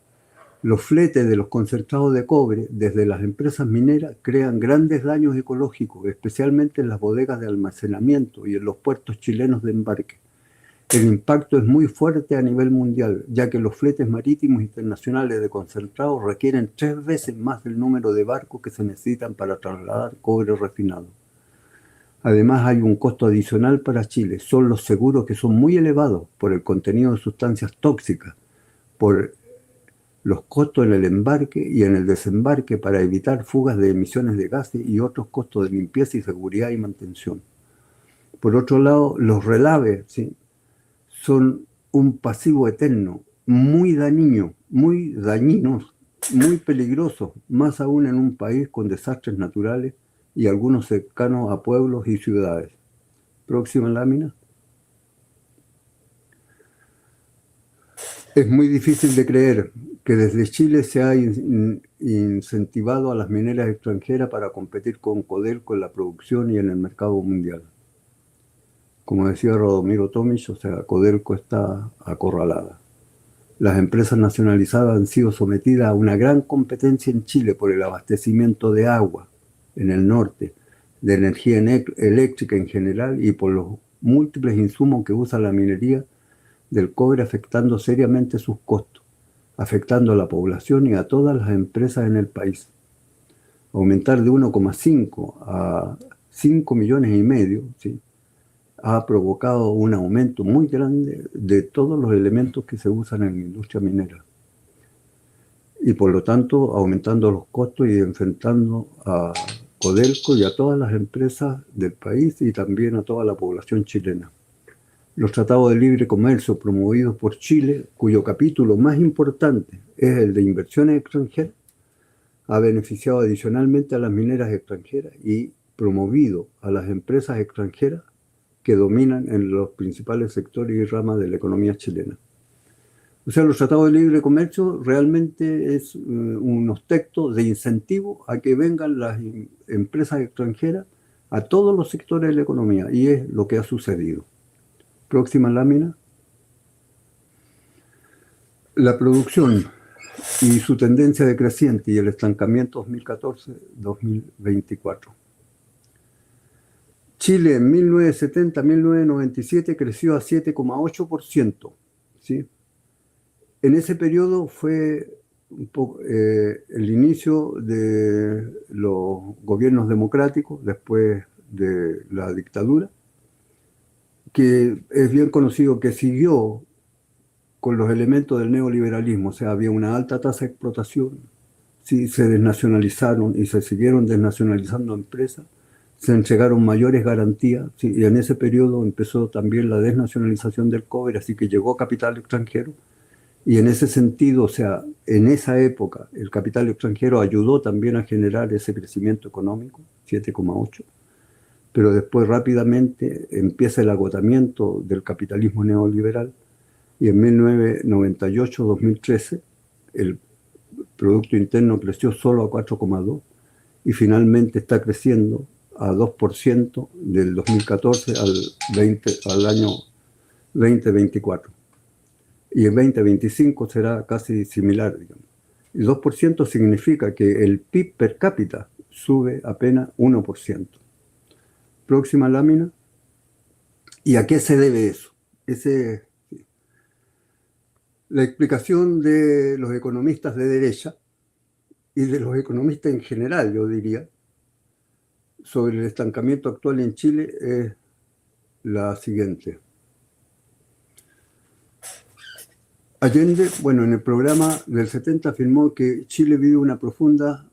Los fletes de los concentrados de cobre desde las empresas mineras crean grandes daños ecológicos, especialmente en las bodegas de almacenamiento y en los puertos chilenos de embarque. El impacto es muy fuerte a nivel mundial, ya que los fletes marítimos internacionales de concentrados requieren 3 veces más del número de barcos que se necesitan para trasladar cobre refinado. Además, hay un costo adicional para Chile. Son los seguros que son muy elevados por el contenido de sustancias tóxicas, por los costos en el embarque y en el desembarque para evitar fugas de emisiones de gases y otros costos de limpieza y seguridad y mantención. Por otro lado, los relaves, ¿sí?, son un pasivo eterno, muy dañinos, muy peligrosos, más aún en un país con desastres naturales y algunos cercanos a pueblos y ciudades. Próxima lámina. Es muy difícil de creer que desde Chile se ha incentivado a las mineras extranjeras para competir con Codelco en la producción y en el mercado mundial. Como decía Rodomiro Tomic, o sea, Codelco está acorralada. Las empresas nacionalizadas han sido sometidas a una gran competencia en Chile por el abastecimiento de agua en el norte, de energía eléctrica en general y por los múltiples insumos que usa la minería del cobre, afectando seriamente sus costos, afectando a la población y a todas las empresas en el país. Aumentar de 1,5 a 5 millones y medio, ¿sí?, ha provocado un aumento muy grande de todos los elementos que se usan en la industria minera. Y por lo tanto, aumentando los costos y enfrentando a Codelco y a todas las empresas del país y también a toda la población chilena. Los tratados de libre comercio promovidos por Chile, cuyo capítulo más importante es el de inversiones extranjeras, ha beneficiado adicionalmente a las mineras extranjeras y promovido a las empresas extranjeras que dominan en los principales sectores y ramas de la economía chilena. O sea, los tratados de libre comercio realmente es unos textos de incentivo a que vengan las empresas extranjeras a todos los sectores de la economía, y es lo que ha sucedido. Próxima lámina. La producción y su tendencia decreciente y el estancamiento 2014-2024. Chile en 1970-1997 creció a 7,8%, ¿sí? En ese periodo fue el inicio de los gobiernos democráticos después de la dictadura, que es bien conocido que siguió con los elementos del neoliberalismo, o sea, había una alta tasa de explotación, ¿sí?, se desnacionalizaron y se siguieron desnacionalizando empresas, se entregaron mayores garantías, ¿sí?, y en ese periodo empezó también la desnacionalización del cobre, así que llegó capital extranjero, y en ese sentido, o sea, en esa época, el capital extranjero ayudó también a generar ese crecimiento económico, 7,8%, pero después rápidamente empieza el agotamiento del capitalismo neoliberal, y en 1998-2013 el Producto Interno creció solo a 4,2% y finalmente está creciendo a 2% del 2014 al año 2024. Y en 2025 será casi similar, digamos. Y 2% significa que el PIB per cápita sube apenas 1%. Próxima lámina. ¿Y a qué se debe eso? La explicación de los economistas de derecha y de los economistas en general, yo diría, sobre el estancamiento actual en Chile es la siguiente. Allende, bueno, en el programa del 70 afirmó que Chile vive una profunda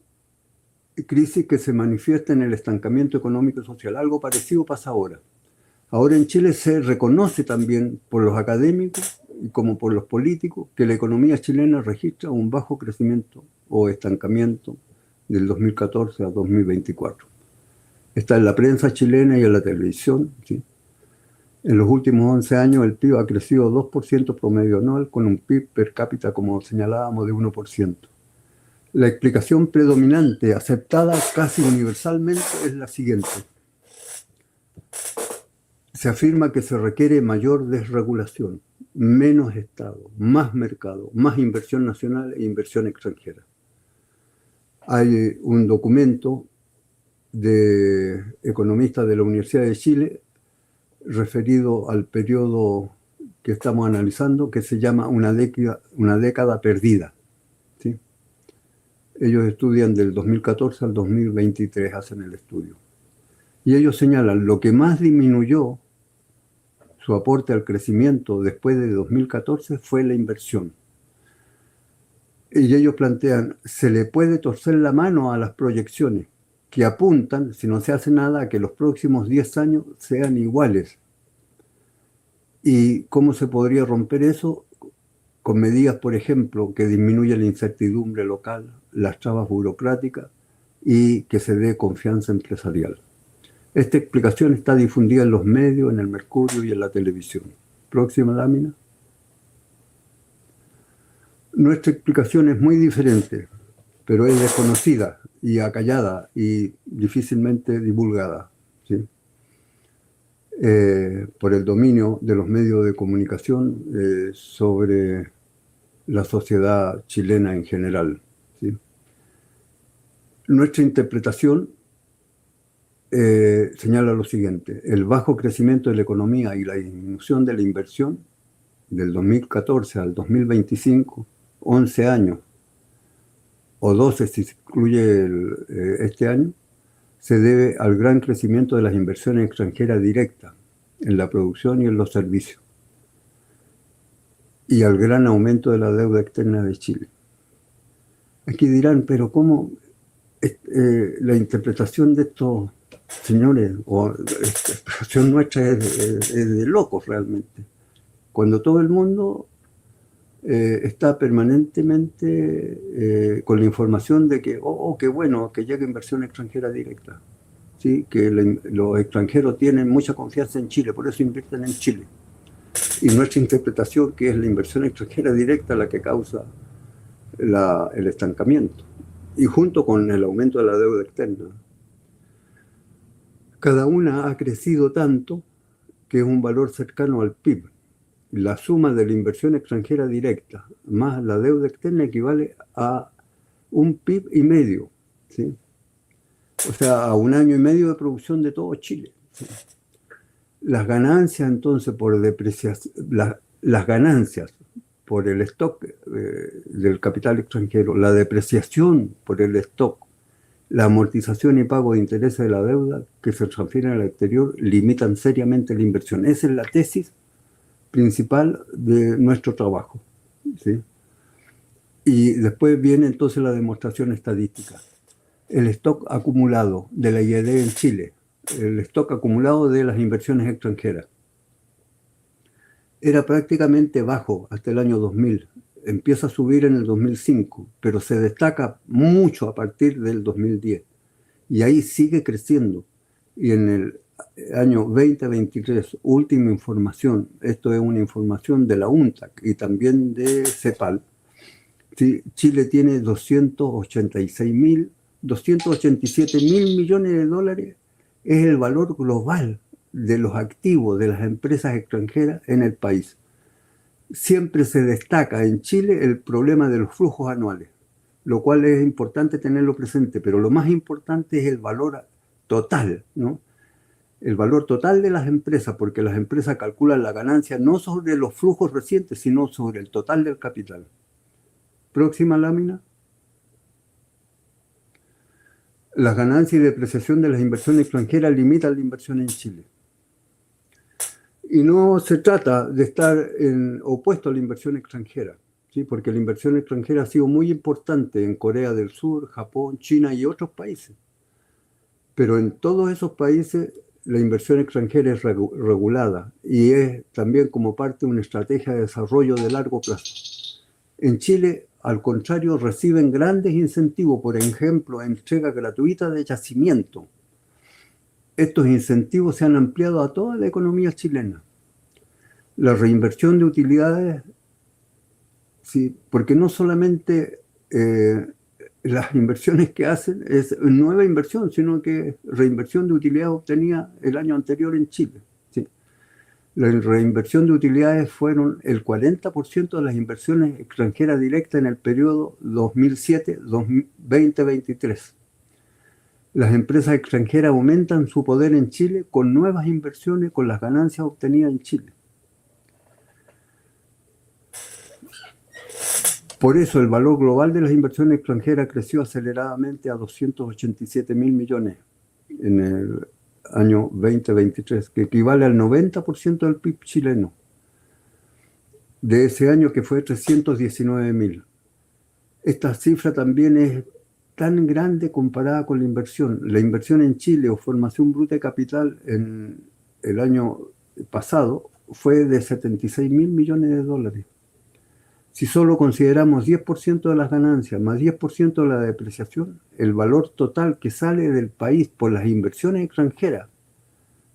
crisis que se manifiesta en el estancamiento económico y social. Algo parecido pasa ahora. Ahora en Chile se reconoce también por los académicos y como por los políticos que la economía chilena registra un bajo crecimiento o estancamiento del 2014 a 2024. Está en la prensa chilena y en la televisión, ¿sí? En los últimos 11 años el PIB ha crecido 2% promedio anual con un PIB per cápita, como señalábamos, de 1%. La explicación predominante, aceptada casi universalmente, es la siguiente. Se afirma que se requiere mayor desregulación, menos Estado, más mercado, más inversión nacional e inversión extranjera. Hay un documento de economistas de la Universidad de Chile referido al periodo que estamos analizando, que se llama una década perdida, ¿sí? Ellos estudian del 2014 al 2023, hacen el estudio. Y ellos señalan lo que más disminuyó su aporte al crecimiento después de 2014 fue la inversión. Y ellos plantean, se le puede torcer la mano a las proyecciones que apuntan, si no se hace nada, a que los próximos 10 años sean iguales. ¿Y cómo se podría romper eso? Con medidas, por ejemplo, que disminuyan la incertidumbre local, las trabas burocráticas y que se dé confianza empresarial. Esta explicación está difundida en los medios, en el Mercurio y en la televisión. Próxima lámina. Nuestra explicación es muy diferente, pero es desconocida y acallada y difícilmente divulgada, ¿sí? Por el dominio de los medios de comunicación sobre la sociedad chilena en general, ¿sí? Nuestra interpretación señala lo siguiente: el bajo crecimiento de la economía y la disminución de la inversión del 2014 al 2025, 11 años, o 12 si se incluye este año, se debe al gran crecimiento de las inversiones extranjeras directas en la producción y en los servicios, y al gran aumento de la deuda externa de Chile. Aquí dirán, pero ¿cómo la interpretación de estos señores, o la expresión nuestra es de locos realmente? Cuando todo el mundo está permanentemente con la información de que, qué bueno, que llegue inversión extranjera directa, ¿sí? Que los extranjeros tienen mucha confianza en Chile, por eso invierten en Chile. Y nuestra interpretación, que es la inversión extranjera directa la que causa el estancamiento, y junto con el aumento de la deuda externa. Cada una ha crecido tanto que es un valor cercano al PIB. La suma de la inversión extranjera directa más la deuda externa equivale a un PIB y medio, ¿sí? O sea, a 1 año y medio de producción de todo Chile, ¿sí? Las ganancias, entonces, por depreciación, las ganancias por el stock del capital extranjero, la depreciación por el stock, la amortización y pago de intereses de la deuda que se transfieren al exterior limitan seriamente la inversión. Esa es la tesis principal de nuestro trabajo, ¿sí? Y después viene entonces la demostración estadística. El stock acumulado de la IED en Chile, el stock acumulado de las inversiones extranjeras, era prácticamente bajo hasta el año 2000. Empieza a subir en el 2005, pero se destaca mucho a partir del 2010. Y ahí sigue creciendo. Y en el año 2023, última información, esto es una información de la UNTAC y también de CEPAL, ¿sí? Chile tiene 287 mil millones de dólares, es el valor global de los activos de las empresas extranjeras en el país. Siempre se destaca en Chile el problema de los flujos anuales, lo cual es importante tenerlo presente, pero lo más importante es el valor total, ¿no? El valor total de las empresas, porque las empresas calculan la ganancia no sobre los flujos recientes, sino sobre el total del capital. Próxima lámina. las ganancias y depreciación de las inversiones extranjeras limitan la inversión en Chile. Y no se trata de estar opuesto a la inversión extranjera, ¿sí? Porque la inversión extranjera ha sido muy importante en Corea del Sur, Japón, China y otros países. Pero en todos esos países la inversión extranjera es regulada y es también como parte de una estrategia de desarrollo de largo plazo. En Chile, al contrario, reciben grandes incentivos, por ejemplo, entrega gratuita de yacimiento. Estos incentivos se han ampliado a toda la economía chilena. La reinversión de utilidades, sí, porque no solamente las inversiones que hacen es nueva inversión, sino que reinversión de utilidades obtenida el año anterior en Chile. ¿Sí? La reinversión de utilidades fueron el 40% de las inversiones extranjeras directas en el periodo 2007-2023. Las empresas extranjeras aumentan su poder en Chile con nuevas inversiones, con las ganancias obtenidas en Chile. Por eso el valor global de las inversiones extranjeras creció aceleradamente a 287.000 millones en el año 2023, que equivale al 90% del PIB chileno de ese año, que fue 319.000. Esta cifra también es tan grande comparada con la inversión. La inversión en Chile o formación bruta de capital en el año pasado fue de 76.000 millones de dólares. Si solo consideramos 10% de las ganancias más 10% de la depreciación, el valor total que sale del país por las inversiones extranjeras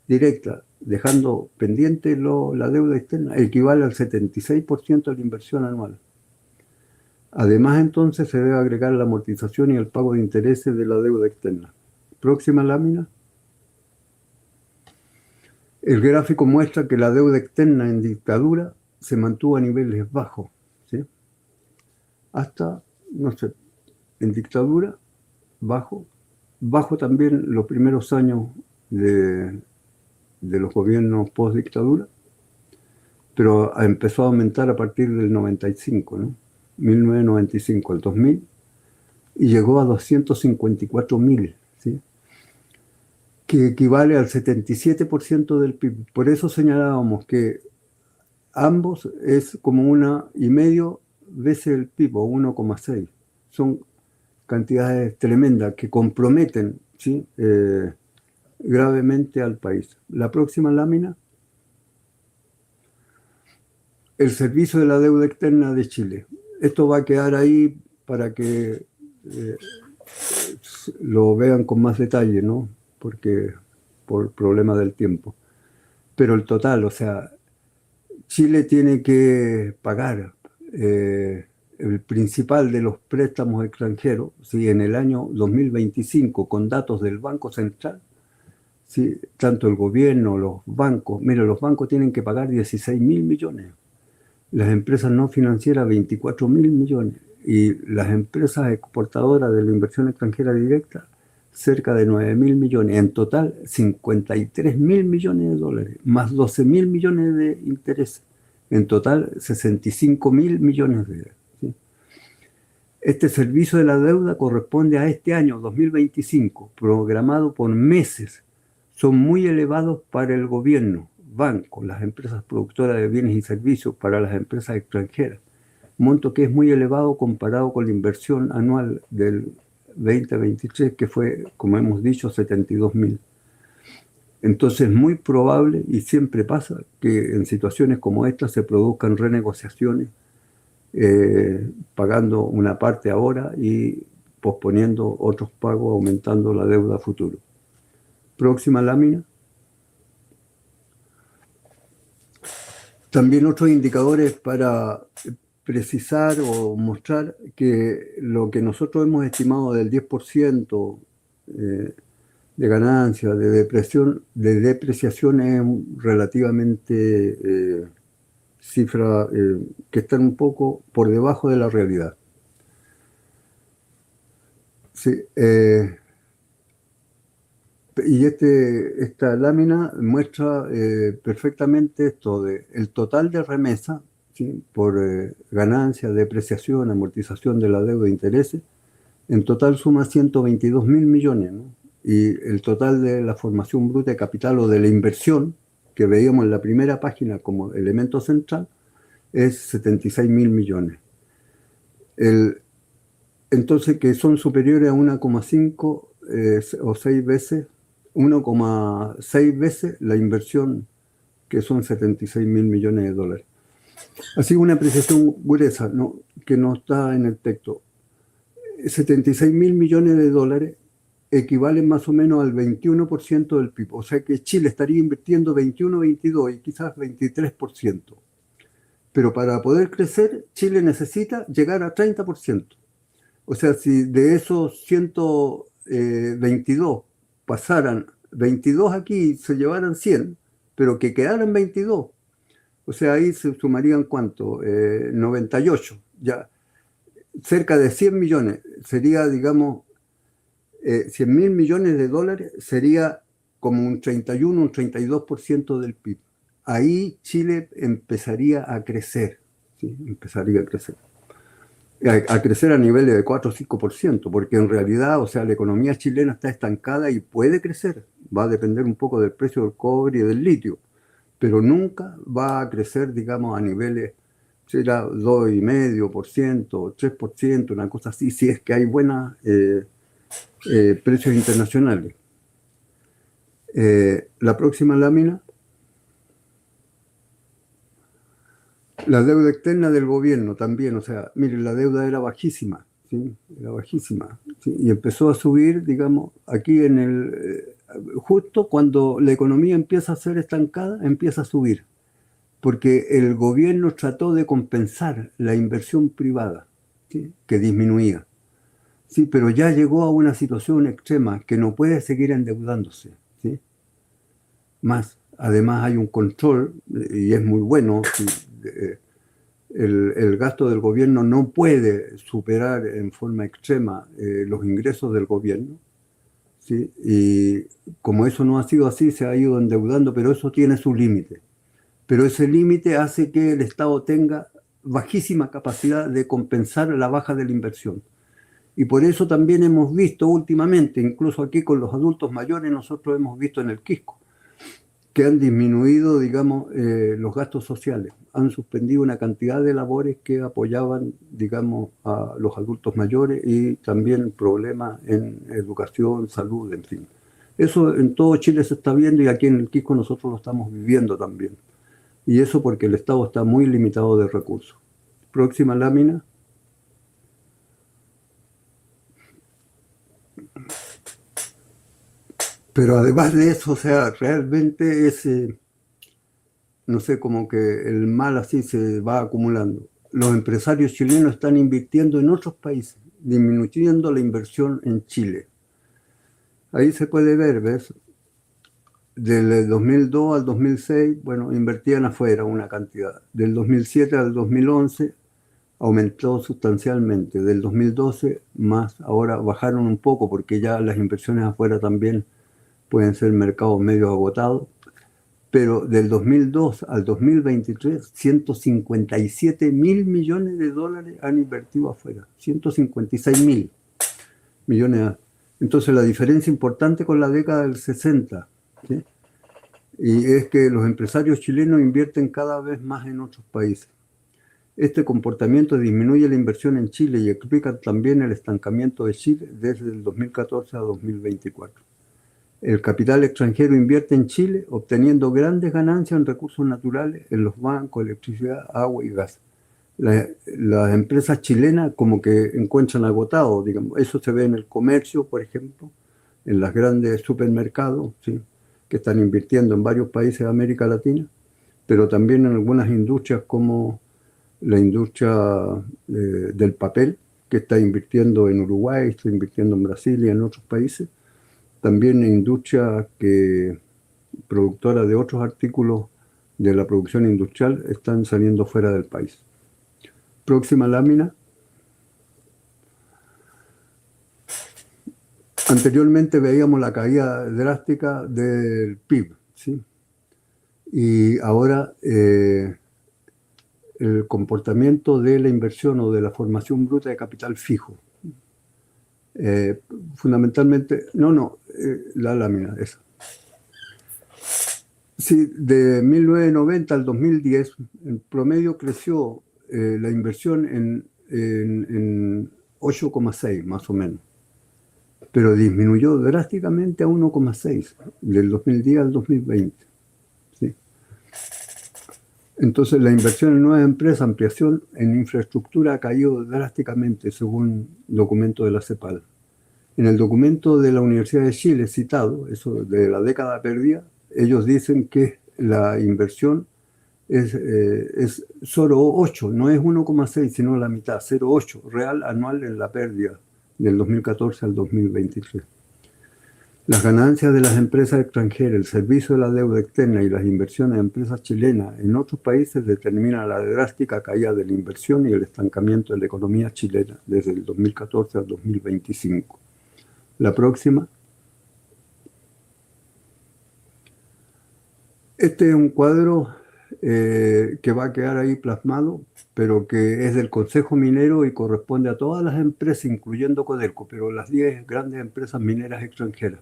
directas, dejando pendiente la deuda externa, equivale al 76% de la inversión anual. Además, entonces, se debe agregar la amortización y el pago de intereses de la deuda externa. Próxima lámina. El gráfico muestra que la deuda externa en dictadura se mantuvo a niveles bajos, ¿sí? Hasta, no sé, en dictadura, bajo también los primeros años de los gobiernos post-dictadura, pero empezó a aumentar a partir del 95, ¿no? 1995 al 2000, y llegó a 254.000, ¿sí? Que equivale al 77% del PIB. Por eso señalábamos que ambos es como 1,5 veces el PIB, o 1,6. Son cantidades tremendas que comprometen, ¿sí? Gravemente al país. La próxima lámina. El servicio de la deuda externa de Chile. Esto va a quedar ahí para que lo vean con más detalle, ¿no? Porque por problema del tiempo. Pero el total, o sea, Chile tiene que pagar el principal de los préstamos extranjeros, ¿sí? En el año 2025, con datos del Banco Central, ¿sí? Tanto el gobierno, los bancos, mira, los bancos tienen que pagar 16.000 millones. Las empresas no financieras 24.000 millones y las empresas exportadoras de la inversión extranjera directa cerca de 9.000 millones. En total 53.000 millones de dólares, más 12.000 millones de intereses. En total 65.000 millones de dólares. ¿Sí? Este servicio de la deuda corresponde a este año 2025, programado por meses. Son muy elevados para el gobierno, bancos, las empresas productoras de bienes y servicios, para las empresas extranjeras, monto que es muy elevado comparado con la inversión anual del 2023, que fue, como hemos dicho, 72.000. Entonces es muy probable, y siempre pasa, que en situaciones como esta se produzcan renegociaciones, pagando una parte ahora y posponiendo otros pagos, aumentando la deuda a futuro. Próxima lámina. También otros indicadores para precisar o mostrar que lo que nosotros hemos estimado del 10% de ganancia, de depreciación es relativamente cifra que están un poco por debajo de la realidad. Sí, y esta lámina muestra perfectamente esto de el total de remesa, ¿sí? Por ganancia, depreciación, amortización de la deuda e intereses, En total suma 122.000 millones, ¿no? Y el total de la formación bruta de capital o de la inversión, que veíamos en la primera página como elemento central, es 76.000 millones. Entonces, que son superiores a 1,5 o 6 veces, 1,6 veces la inversión, que son 76.000 millones de dólares. Así una apreciación gruesa, ¿no?, que no está en el texto. 76.000 millones de dólares equivalen más o menos al 21% del PIB. O sea que Chile estaría invirtiendo 21, 22 y quizás 23%. Pero para poder crecer, Chile necesita llegar a 30%. O sea, si de esos 122 pasaran 22 aquí y se llevaran 100, pero que quedaran 22, o sea, ahí se sumarían ¿cuánto? 98, ya cerca de 100 millones. Sería, digamos, 100.000 millones de dólares, sería como un 31, un 32% del PIB. Ahí Chile empezaría a crecer, ¿sí? Empezaría a crecer. A crecer a niveles de 4 o 5%, porque en realidad, o sea, la economía chilena está estancada y puede crecer. Va a depender un poco del precio del cobre y del litio, pero nunca va a crecer, digamos, a niveles, será 2,5%, 3%, una cosa así, si es que hay buenos precios internacionales. La próxima lámina. La deuda externa del gobierno también, o sea, miren, la deuda era bajísima, ¿sí? Era bajísima, ¿sí? Y empezó a subir, digamos, aquí justo cuando la economía empieza a ser estancada, empieza a subir, porque el gobierno trató de compensar la inversión privada, ¿sí?, que disminuía, ¿sí? Pero ya llegó a una situación extrema que no puede seguir endeudándose, ¿sí? Más, además hay un control, y es muy bueno, ¿sí? El gasto del gobierno no puede superar en forma extrema los ingresos del gobierno, ¿sí? Y como eso no ha sido así, se ha ido endeudando, pero eso tiene su límite. Pero ese límite hace que el Estado tenga bajísima capacidad de compensar la baja de la inversión. Y por eso también hemos visto últimamente, incluso aquí con los adultos mayores, nosotros hemos visto en el Quisco, que han disminuido, digamos, los gastos sociales. Han suspendido una cantidad de labores que apoyaban, digamos, a los adultos mayores y también problemas en educación, salud, en fin. Eso en todo Chile se está viendo y aquí en el Quisco nosotros lo estamos viviendo también. Y eso porque el Estado está muy limitado de recursos. Próxima lámina. Pero además de eso, o sea, realmente no sé, como que el mal así se va acumulando. Los empresarios chilenos están invirtiendo en otros países, disminuyendo la inversión en Chile. Ahí se puede ver, ¿ves? Del 2002 al 2006, bueno, invertían afuera una cantidad. Del 2007 al 2011 aumentó sustancialmente. Del 2012 más, ahora bajaron un poco porque ya las inversiones afuera también pueden ser mercados medio agotados. Pero del 2002 al 2023, 157.000 millones de dólares han invertido afuera. 156.000 millones. Entonces la diferencia importante con la década del 60, ¿sí?, y es que los empresarios chilenos invierten cada vez más en otros países. Este comportamiento disminuye la inversión en Chile y explica también el estancamiento de Chile desde el 2014 a 2024. El capital extranjero invierte en Chile obteniendo grandes ganancias en recursos naturales, en los bancos, electricidad, agua y gas. Las empresas chilenas como que encuentran agotado, digamos. Eso se ve en el comercio, por ejemplo, en los grandes supermercados, ¿sí?, que están invirtiendo en varios países de América Latina, pero también en algunas industrias como la industria del papel, que está invirtiendo en Uruguay, está invirtiendo en Brasil y en otros países. También industrias productoras de otros artículos de la producción industrial están saliendo fuera del país. Próxima lámina. Anteriormente veíamos la caída drástica del PIB, ¿sí? Y ahora el comportamiento de la inversión o de la formación bruta de capital fijo. Fundamentalmente, la lámina, esa. Sí, de 1990 al 2010, en promedio creció la inversión en 8,6 más o menos, pero disminuyó drásticamente a 1,6 del 2010 al 2020. ¿Sí? Entonces la inversión en nuevas empresas, ampliación en infraestructura ha caído drásticamente según documento de la CEPAL. En el documento de la Universidad de Chile citado, eso de la década perdida, ellos dicen que la inversión es solo 8, no es 1,6, sino la mitad, 0,8 real anual en la pérdida del 2014 al 2023. Las ganancias de las empresas extranjeras, el servicio de la deuda externa y las inversiones de empresas chilenas en otros países determinan la drástica caída de la inversión y el estancamiento de la economía chilena desde el 2014 al 2025. La próxima. Este es un cuadro que va a quedar ahí plasmado, pero que es del Consejo Minero y corresponde a todas las empresas, incluyendo Codelco, pero las 10 grandes empresas mineras extranjeras.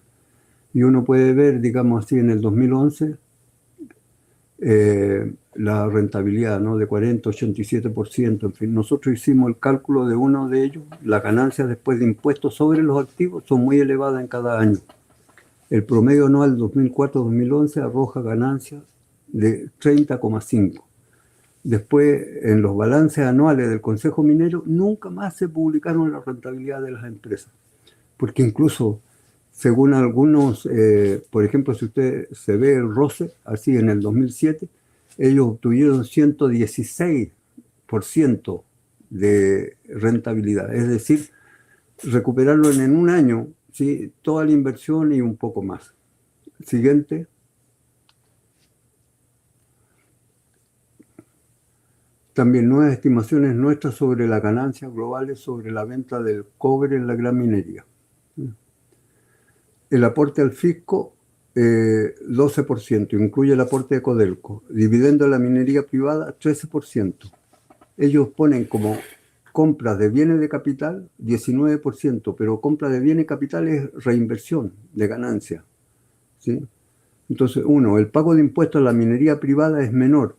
Y uno puede ver, digamos así, en el 2011, la rentabilidad, ¿no? De 40, 87%. En fin, nosotros hicimos el cálculo de uno de ellos. Las ganancias después de impuestos sobre los activos son muy elevadas en cada año. El promedio anual 2004-2011 arroja ganancias de 30,5. Después, en los balances anuales del Consejo Minero, nunca más se publicaron las rentabilidades de las empresas. Porque incluso, según algunos, por ejemplo, si usted se ve el ROCE, así en el 2007, ellos obtuvieron 116% de rentabilidad. Es decir, recuperaron en un año, ¿sí?, toda la inversión y un poco más. Siguiente. También nuevas estimaciones nuestras sobre las ganancias globales sobre la venta del cobre en la gran minería. El aporte al fisco, 12%, incluye el aporte de Codelco. Dividendo de la minería privada, 13%. Ellos ponen como compras de bienes de capital, 19%, pero compra de bienes de capital es reinversión de ganancia, ¿sí? Entonces, el pago de impuestos a la minería privada es menor.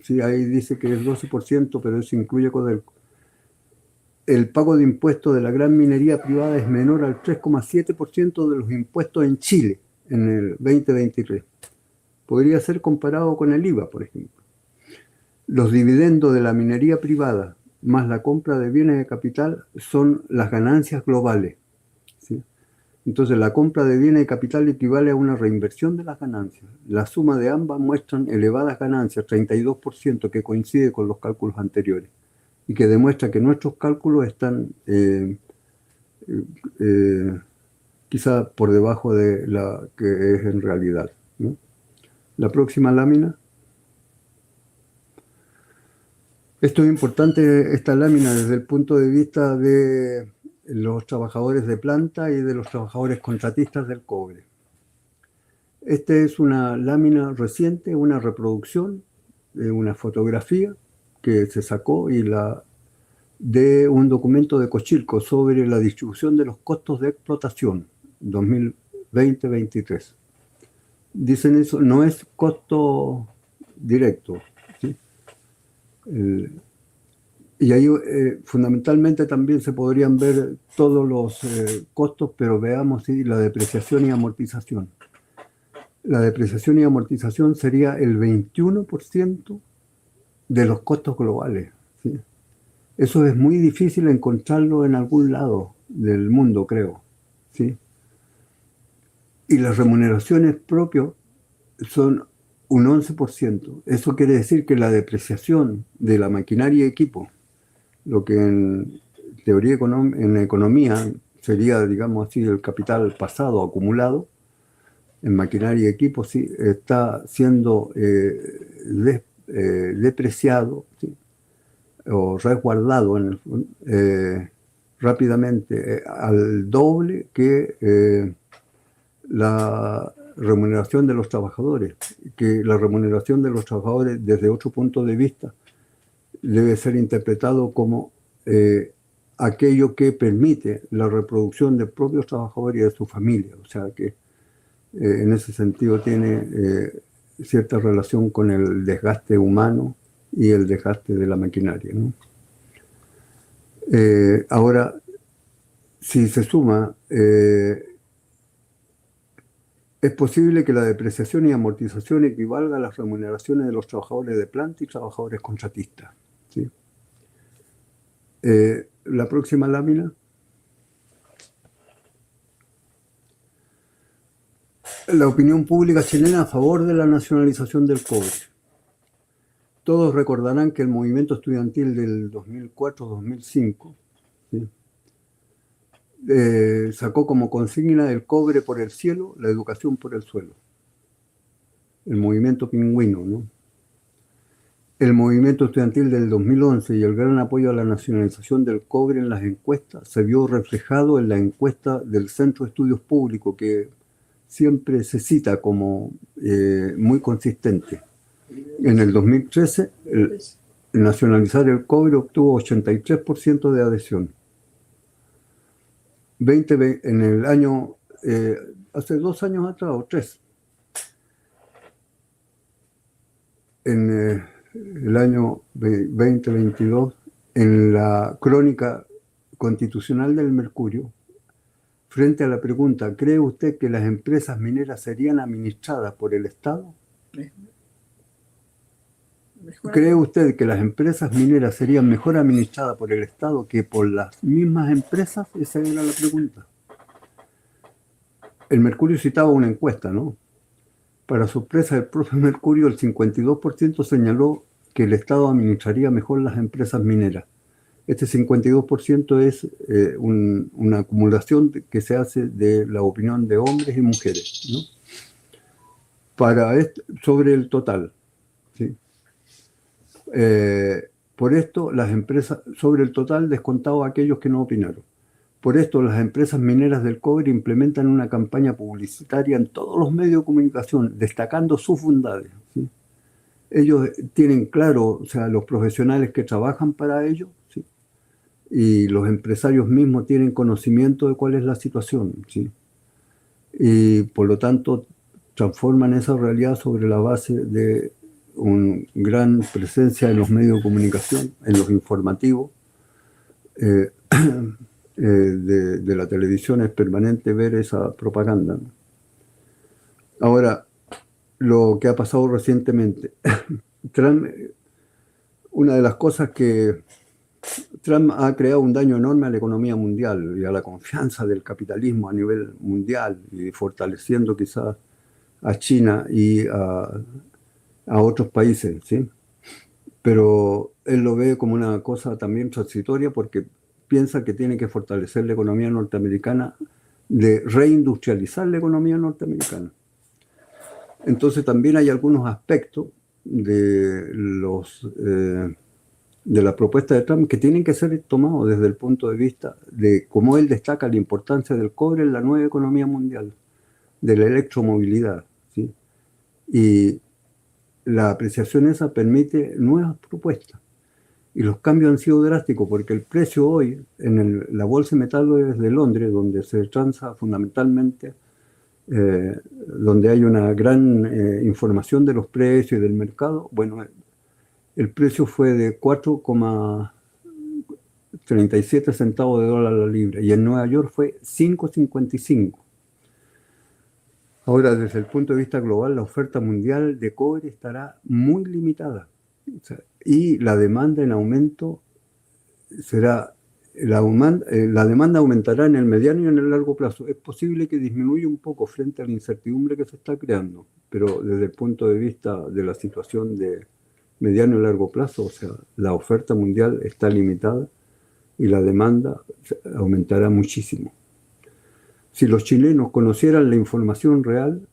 Sí, ahí dice que es 12%, pero eso incluye Codelco. El pago de impuestos de la gran minería privada es menor al 3,7% de los impuestos en Chile en el 2023. Podría ser comparado con el IVA, por ejemplo. Los dividendos de la minería privada más la compra de bienes de capital son las ganancias globales, ¿sí? Entonces, la compra de bienes de capital equivale a una reinversión de las ganancias. La suma de ambas muestran elevadas ganancias, 32%, que coincide con los cálculos anteriores y que demuestra que nuestros cálculos están quizá por debajo de la que es en realidad, ¿no? La próxima lámina. Esto es importante, esta lámina, desde el punto de vista de los trabajadores de planta y de los trabajadores contratistas del cobre. Esta es una lámina reciente, una reproducción de una fotografía que se sacó de un documento de Cochilco sobre la distribución de los costos de explotación 2020-2023. Dicen eso, no es costo directo, ¿sí? Y ahí fundamentalmente también se podrían ver todos los costos, pero veamos, ¿sí?, la depreciación y amortización. La depreciación y amortización sería el 21% de los costos globales, ¿sí? Eso es muy difícil encontrarlo en algún lado del mundo, creo, ¿sí? Y las remuneraciones propias son un 11%. Eso quiere decir que la depreciación de la maquinaria y equipo, lo que en teoría en economía sería, digamos así, el capital pasado acumulado, en maquinaria y equipo, sí, está siendo depreciado, ¿sí?, o resguardado rápidamente al doble que la remuneración de los trabajadores, que la remuneración de los trabajadores desde otro punto de vista debe ser interpretado como aquello que permite la reproducción de propios trabajadores y de su familia. O sea que en ese sentido tiene cierta relación con el desgaste humano y el desgaste de la maquinaria, ¿no? Ahora, si se suma, es posible que la depreciación y amortización equivalga a las remuneraciones de los trabajadores de planta y trabajadores contratistas, ¿sí? La próxima lámina. La opinión pública chilena a favor de la nacionalización del cobre. Todos recordarán que el movimiento estudiantil del 2004-2005, ¿sí?, sacó como consigna el cobre por el cielo, la educación por el suelo. El movimiento pingüino, ¿no? El movimiento estudiantil del 2011 y el gran apoyo a la nacionalización del cobre en las encuestas se vio reflejado en la encuesta del Centro de Estudios Públicos, que siempre se cita como muy consistente. En el 2013, el nacionalizar el cobre obtuvo 83% de adhesión. En el año, hace 2 años atrás, o 3, en el año 2022, en la crónica constitucional del Mercurio, frente a la pregunta, ¿cree usted que las empresas mineras serían administradas por el Estado? ¿Cree usted que las empresas mineras serían mejor administradas por el Estado que por las mismas empresas? Esa era la pregunta. El Mercurio citaba una encuesta, ¿no? Para sorpresa del propio Mercurio, el 52% señaló que el Estado administraría mejor las empresas mineras. Este 52% es una acumulación que se hace de la opinión de hombres y mujeres, ¿no? Sobre el total, ¿sí? Por esto, las empresas, sobre el total, descontado a aquellos que no opinaron. Por esto, las empresas mineras del cobre implementan una campaña publicitaria en todos los medios de comunicación, destacando sus bondades, ¿sí? Ellos tienen claro, o sea, los profesionales que trabajan para ello, ¿sí?, y los empresarios mismos tienen conocimiento de cuál es la situación, ¿sí?, y por lo tanto transforman esa realidad sobre la base de una gran presencia en los medios de comunicación, en los informativos. De la televisión es permanente ver esa propaganda, ¿no? Ahora, lo que ha pasado recientemente. Trump, una de las cosas que Trump ha creado un daño enorme a la economía mundial y a la confianza del capitalismo a nivel mundial, y fortaleciendo quizás a China y a otros países, ¿sí? Pero él lo ve como una cosa también transitoria, porque piensa que tiene que fortalecer la economía norteamericana, de reindustrializar la economía norteamericana. Entonces también hay algunos aspectos de la propuesta de Trump que tienen que ser tomados desde el punto de vista de cómo él destaca la importancia del cobre en la nueva economía mundial, de la electromovilidad, ¿sí? Y la apreciación esa permite nuevas propuestas. Y los cambios han sido drásticos, porque el precio hoy en la bolsa de metales de Londres, donde se transa fundamentalmente, donde hay una gran información de los precios y del mercado, bueno, el precio fue de 4,37 centavos de dólar la libra, y en Nueva York fue 5,55. Ahora, desde el punto de vista global, la oferta mundial de cobre estará muy limitada. O sea, y la demanda en aumento será, la demanda aumentará en el mediano y en el largo plazo. Es posible que disminuya un poco frente a la incertidumbre que se está creando, pero desde el punto de vista de la situación de mediano y largo plazo, o sea, la oferta mundial está limitada y la demanda aumentará muchísimo. Si los chilenos conocieran la información real,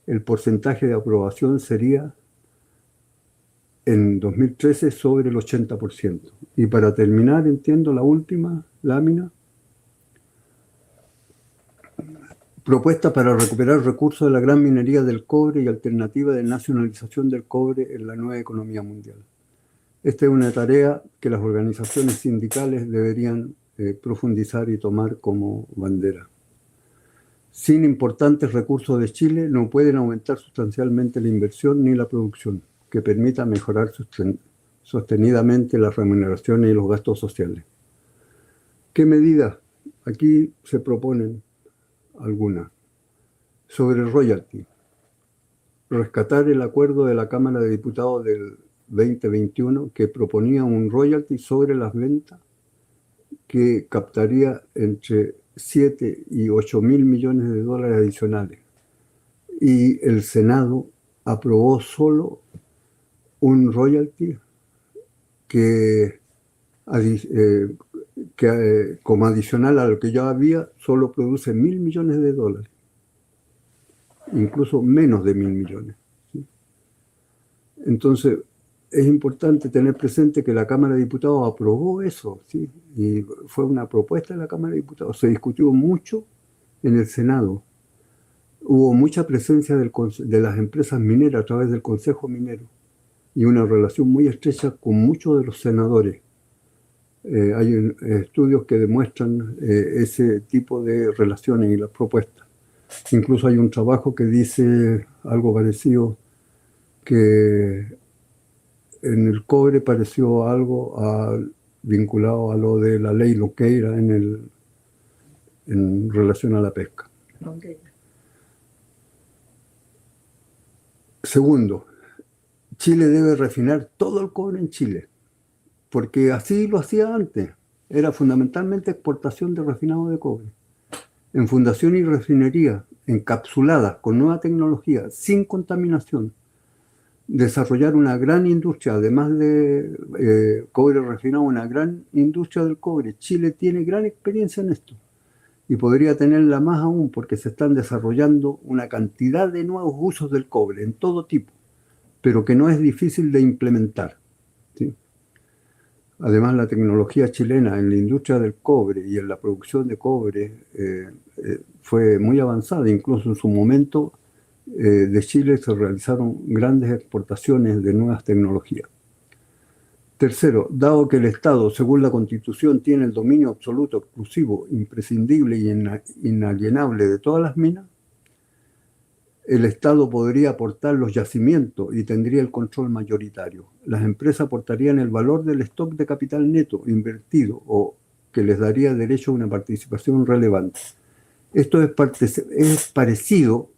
el porcentaje de aprobación sería en 2013 sobre el 80%. Y para terminar, entiendo la última lámina. Propuesta para recuperar recursos de la gran minería del cobre y alternativa de nacionalización del cobre en la nueva economía mundial. Esta es una tarea que las organizaciones sindicales deberían profundizar y tomar como bandera. Sin importantes recursos de Chile no pueden aumentar sustancialmente la inversión ni la producción, que permita mejorar sostenidamente las remuneraciones y los gastos sociales. ¿Qué medidas? Aquí se proponen algunas. Sobre el royalty. Rescatar el acuerdo de la Cámara de Diputados del 2021 que proponía un royalty sobre las ventas que captaría entre 7 y 8 mil millones de dólares adicionales. Y el Senado aprobó solo un royalty que como adicional a lo que ya había, solo produce 1.000 millones de dólares. Incluso menos de 1.000 millones. ¿Sí? Entonces, es importante tener presente que la Cámara de Diputados aprobó eso, ¿sí? Y fue una propuesta de la Cámara de Diputados. Se discutió mucho en el Senado. Hubo mucha presencia de las empresas mineras a través del Consejo Minero y una relación muy estrecha con muchos de los senadores. Hay estudios que demuestran ese tipo de relaciones y las propuestas. Incluso hay un trabajo que dice algo parecido, que en el cobre pareció algo vinculado a lo de la ley Loqueira en relación a la pesca. Okay. Segundo, Chile debe refinar todo el cobre en Chile, porque así lo hacía antes. Era fundamentalmente exportación de refinado de cobre. En fundación y refinería, encapsuladas con nueva tecnología, sin contaminación, desarrollar una gran industria, además de cobre refinado, una gran industria del cobre. Chile tiene gran experiencia en esto y podría tenerla más aún porque se están desarrollando una cantidad de nuevos usos del cobre en todo tipo, pero que no es difícil de implementar, ¿sí? Además, la tecnología chilena en la industria del cobre y en la producción de cobre fue muy avanzada. Incluso en su momento de Chile se realizaron grandes exportaciones de nuevas tecnologías. Tercero, dado que el Estado, según la Constitución, tiene el dominio absoluto, exclusivo, imprescindible y inalienable de todas las minas, el Estado podría aportar los yacimientos y tendría el control mayoritario. Las empresas aportarían el valor del stock de capital neto invertido o que les daría derecho a una participación relevante. Esto es parecido,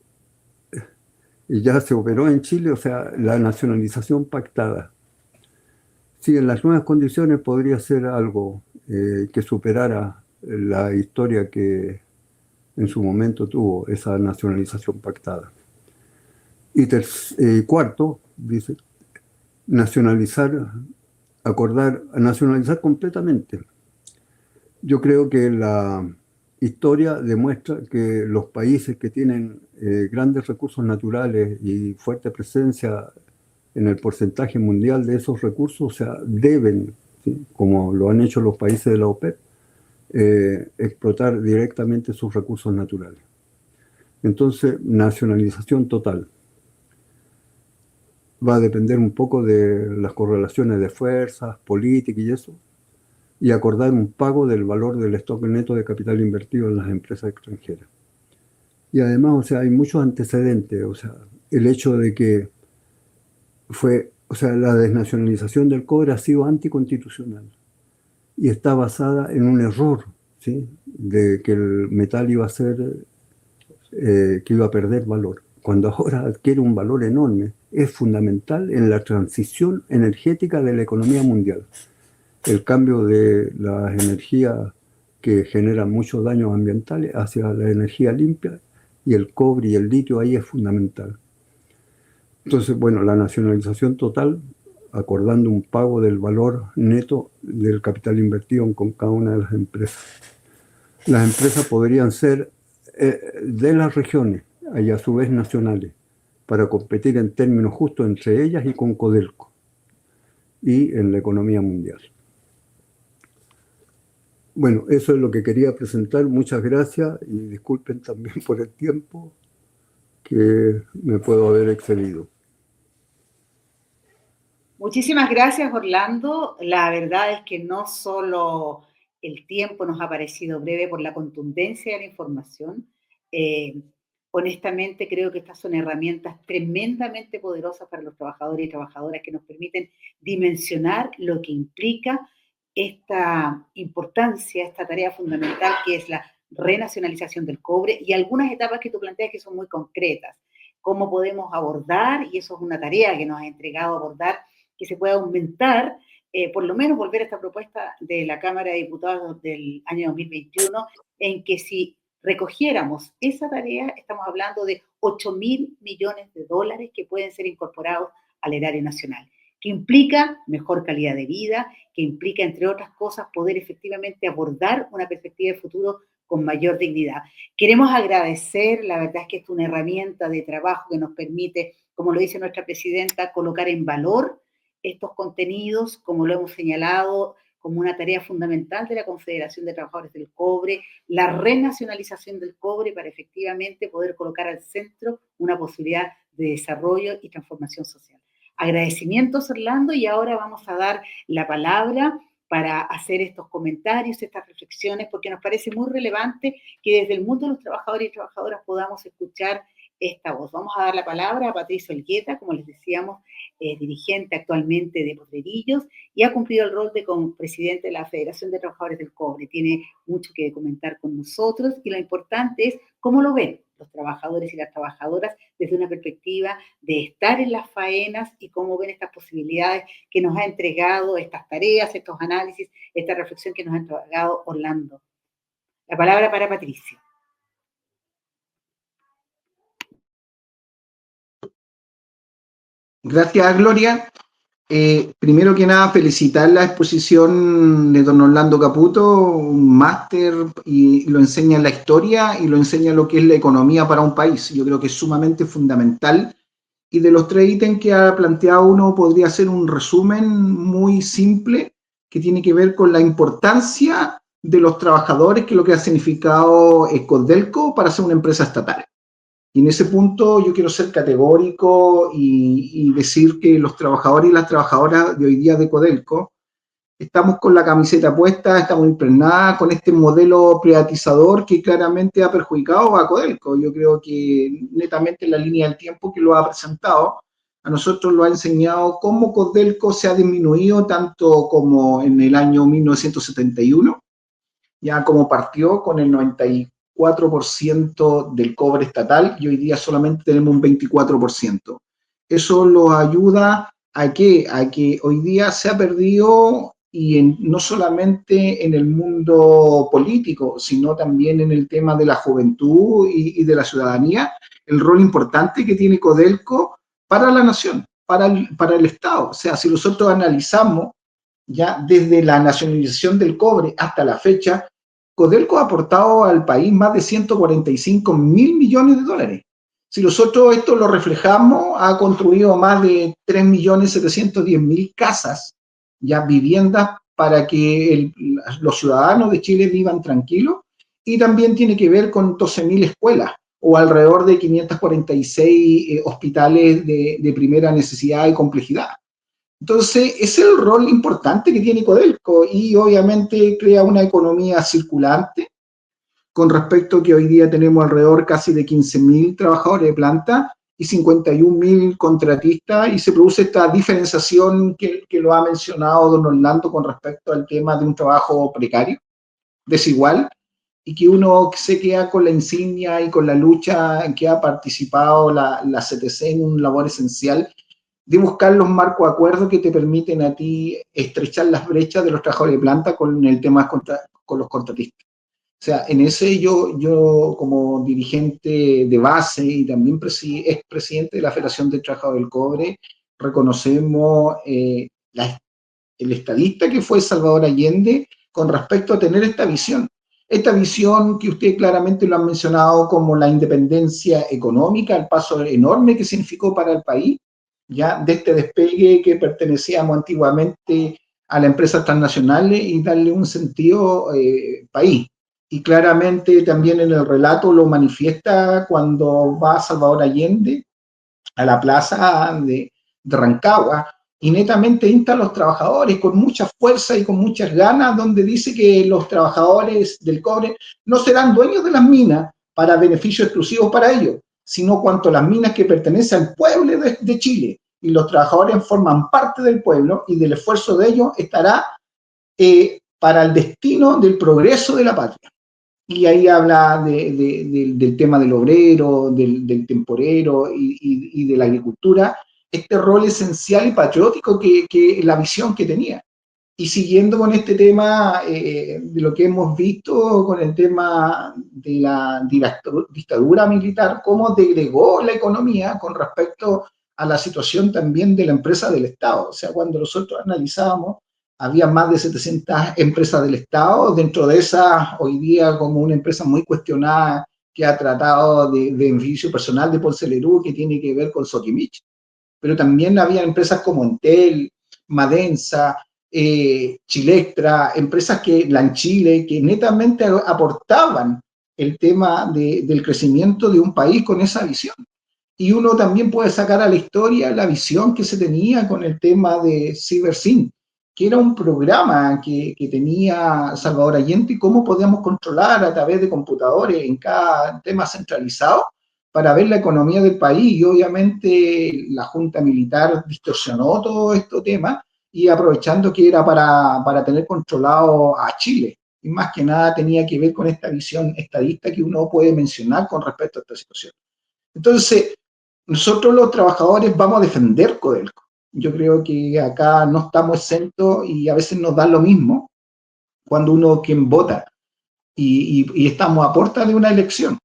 y ya se operó en Chile, o sea, la nacionalización pactada. Sí, en las nuevas condiciones podría ser algo que superara la historia que en su momento tuvo esa nacionalización pactada. Y cuarto, dice, nacionalizar completamente. Yo creo que la historia demuestra que los países que tienen grandes recursos naturales y fuerte presencia en el porcentaje mundial de esos recursos, o sea, deben, ¿sí?, como lo han hecho los países de la OPEP, explotar directamente sus recursos naturales. Entonces, nacionalización total. Va a depender un poco de las correlaciones de fuerzas, políticas y eso, y acordar un pago del valor del stock neto de capital invertido en las empresas extranjeras. Y además, o sea, hay muchos antecedentes, o sea, el hecho de que la desnacionalización del cobre ha sido anticonstitucional y está basada en un error, ¿sí?, de que el metal iba a que iba a perder valor, cuando ahora adquiere un valor enorme. Es fundamental en la transición energética de la economía mundial. El cambio de las energías que generan muchos daños ambientales hacia la energía limpia, y el cobre y el litio ahí es fundamental. Entonces, bueno, la nacionalización total, acordando un pago del valor neto del capital invertido con cada una de las empresas. Las empresas podrían ser de las regiones y a su vez nacionales, para competir en términos justos entre ellas y con Codelco, y en la economía mundial. Bueno, eso es lo que quería presentar. Muchas gracias y disculpen también por el tiempo que me puedo haber excedido. Muchísimas gracias, Orlando. La verdad es que no solo el tiempo nos ha parecido breve por la contundencia de la información. Honestamente, creo que estas son herramientas tremendamente poderosas para los trabajadores y trabajadoras que nos permiten dimensionar lo que implica esta importancia, esta tarea fundamental que es la renacionalización del cobre y algunas etapas que tú planteas que son muy concretas. Cómo podemos abordar, y eso es una tarea que nos ha entregado abordar, que se pueda aumentar, por lo menos volver a esta propuesta de la Cámara de Diputados del año 2021, en que si recogiéramos esa tarea, estamos hablando de 8.000 millones de dólares que pueden ser incorporados al erario nacional, que implica mejor calidad de vida, que implica, entre otras cosas, poder efectivamente abordar una perspectiva de futuro con mayor dignidad. Queremos agradecer, la verdad es que es una herramienta de trabajo que nos permite, como lo dice nuestra presidenta, colocar en valor estos contenidos, como lo hemos señalado, como una tarea fundamental de la Confederación de Trabajadores del Cobre, la renacionalización del cobre para efectivamente poder colocar al centro una posibilidad de desarrollo y transformación social. Agradecimientos, Orlando, y ahora vamos a dar la palabra para hacer estos comentarios, estas reflexiones, porque nos parece muy relevante que desde el mundo de los trabajadores y trabajadoras podamos escuchar esta voz. Vamos a dar la palabra a Patricio Elgueta, como les decíamos, dirigente actualmente de Potrerillos, y ha cumplido el rol de como presidente de la Federación de Trabajadores del Cobre. Tiene mucho que comentar con nosotros, y lo importante es cómo lo ven los trabajadores y las trabajadoras desde una perspectiva de estar en las faenas y cómo ven estas posibilidades que nos ha entregado, estas tareas, estos análisis, esta reflexión que nos ha entregado Orlando. La palabra para Patricio. Gracias, Gloria. Primero que nada, felicitar la exposición de don Orlando Caputo, un máster, y lo enseña en la historia y lo enseña lo que es la economía para un país. Yo creo que es sumamente fundamental. Y de los 3 ítems que ha planteado, uno podría hacer un resumen muy simple que tiene que ver con la importancia de los trabajadores, que es lo que ha significado Codelco para ser una empresa estatal. Y en ese punto yo quiero ser categórico y decir que los trabajadores y las trabajadoras de hoy día de Codelco estamos con la camiseta puesta, estamos impregnadas con este modelo privatizador que claramente ha perjudicado a Codelco. Yo creo que netamente en la línea del tiempo que lo ha presentado, a nosotros lo ha enseñado cómo Codelco se ha disminuido tanto como en el año 1971, ya como partió con el 94% del cobre estatal y hoy día solamente tenemos un 24%. Eso nos ayuda a que hoy día se ha perdido, y no solamente en el mundo político, sino también en el tema de la juventud y de la ciudadanía, el rol importante que tiene Codelco para la nación, para el Estado. O sea, si nosotros analizamos ya desde la nacionalización del cobre hasta la fecha, Codelco ha aportado al país más de 145.000 millones de dólares. Si nosotros esto lo reflejamos, ha construido más de 3.710.000 casas, ya viviendas para que los ciudadanos de Chile vivan tranquilos, y también tiene que ver con 12.000 escuelas o alrededor de 546 hospitales de primera necesidad y complejidad. Entonces, es el rol importante que tiene Codelco, y obviamente crea una economía circulante con respecto a que hoy día tenemos alrededor casi de 15.000 trabajadores de planta y 51.000 contratistas, y se produce esta diferenciación que lo ha mencionado don Orlando con respecto al tema de un trabajo precario, desigual, y que uno se queda con la insignia y con la lucha en que ha participado la CTC en un labor esencial de buscar los marcos de acuerdo que te permiten a ti estrechar las brechas de los trabajadores de planta con el tema con los contratistas. O sea, en ese yo como dirigente de base y también expresidente de la Federación de Trabajadores del Cobre, reconocemos el estadista que fue Salvador Allende con respecto a tener esta visión. Esta visión que usted claramente lo han mencionado como la independencia económica, el paso enorme que significó para el país, ya de este despegue que pertenecíamos antiguamente a las empresas transnacionales y darle un sentido país. Y claramente también en el relato lo manifiesta cuando va Salvador Allende a la plaza de Rancagua y netamente insta a los trabajadores con mucha fuerza y con muchas ganas, donde dice que los trabajadores del cobre no serán dueños de las minas para beneficio exclusivo para ellos, sino cuanto las minas que pertenecen al pueblo de Chile, y los trabajadores forman parte del pueblo y del esfuerzo de ellos estará para el destino del progreso de la patria. Y ahí habla del tema del obrero, del temporero y de la agricultura, este rol esencial y patriótico que la visión que tenía. Y siguiendo con este tema de lo que hemos visto con el tema de la dictadura militar, cómo degregó la economía con respecto a la situación también de la empresa del Estado. O sea, cuando nosotros analizábamos, había más de 700 empresas del Estado, dentro de esas, hoy día como una empresa muy cuestionada que ha tratado de beneficio personal de Paul Celerú, que tiene que ver con Sokimich. Pero también había empresas como Entel, Madensa, Chilectra, empresas que, Lanchile, que netamente aportaban el tema del crecimiento de un país con esa visión. Y uno también puede sacar a la historia la visión que se tenía con el tema de CyberSyn, que era un programa que tenía Salvador Allende, y cómo podíamos controlar a través de computadores en cada tema centralizado para ver la economía del país. Y obviamente la Junta Militar distorsionó todo este tema, y aprovechando que era para tener controlado a Chile. Y más que nada tenía que ver con esta visión estadista que uno puede mencionar con respecto a esta situación. Entonces, nosotros los trabajadores vamos a defender Codelco. Yo creo que acá no estamos exentos y a veces nos da lo mismo cuando uno quien vota y estamos a puerta de una elección.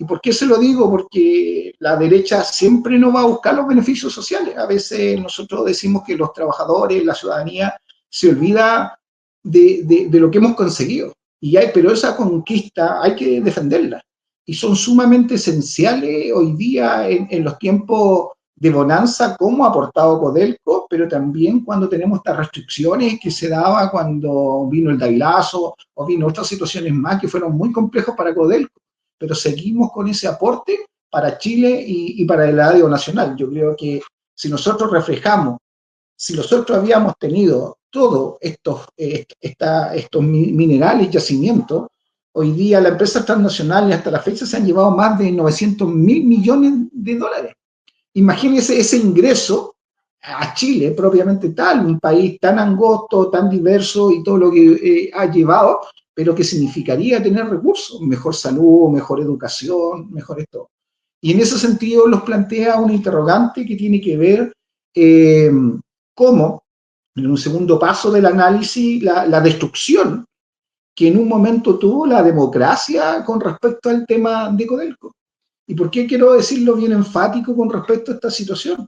¿Y por qué se lo digo? Porque la derecha siempre no va a buscar los beneficios sociales. A veces nosotros decimos que los trabajadores, la ciudadanía, se olvida de lo que hemos conseguido. Pero esa conquista hay que defenderla. Y son sumamente esenciales hoy día en los tiempos de bonanza, como ha aportado Codelco, pero también cuando tenemos estas restricciones que se daba cuando vino el Dailazo o vino otras situaciones más que fueron muy complejas para Codelco, pero seguimos con ese aporte para Chile y para el radio nacional. Yo creo que si nosotros reflejamos, si nosotros habíamos tenido todos estos minerales y yacimientos, hoy día las empresas transnacionales hasta la fecha se han llevado más de 900.000 millones de dólares. Imagínense ese ingreso a Chile propiamente tal, un país tan angosto, tan diverso y todo lo que ha llevado, pero que significaría tener recursos, mejor salud, mejor educación, mejor esto. Y en ese sentido los plantea un interrogante que tiene que ver cómo, en un segundo paso del análisis, la destrucción que en un momento tuvo la democracia con respecto al tema de Codelco. ¿Y por qué quiero decirlo bien enfático con respecto a esta situación?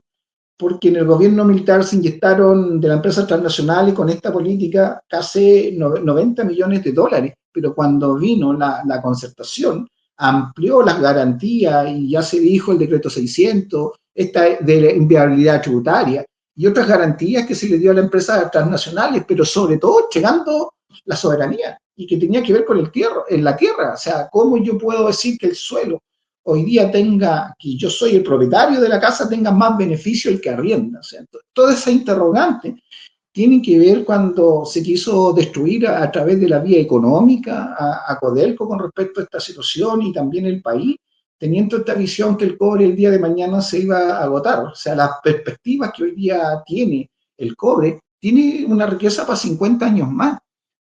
Porque en el gobierno militar se inyectaron de la empresa transnacional y con esta política casi 90 millones de dólares, pero cuando vino la concertación, amplió las garantías y ya se dijo el decreto 600, esta de la inviabilidad tributaria y otras garantías que se le dio a las empresas transnacionales, pero sobre todo llegando la soberanía y que tenía que ver con la tierra. O sea, ¿cómo yo puedo decir que el suelo hoy día tenga, que yo soy el propietario de la casa, tenga más beneficio el que arrienda? O sea, toda esa interrogante tiene que ver cuando se quiso destruir a través de la vía económica a Codelco con respecto a esta situación, y también el país, teniendo esta visión que el cobre el día de mañana se iba a agotar. O sea, las perspectivas que hoy día tiene el cobre, tiene una riqueza para 50 años más,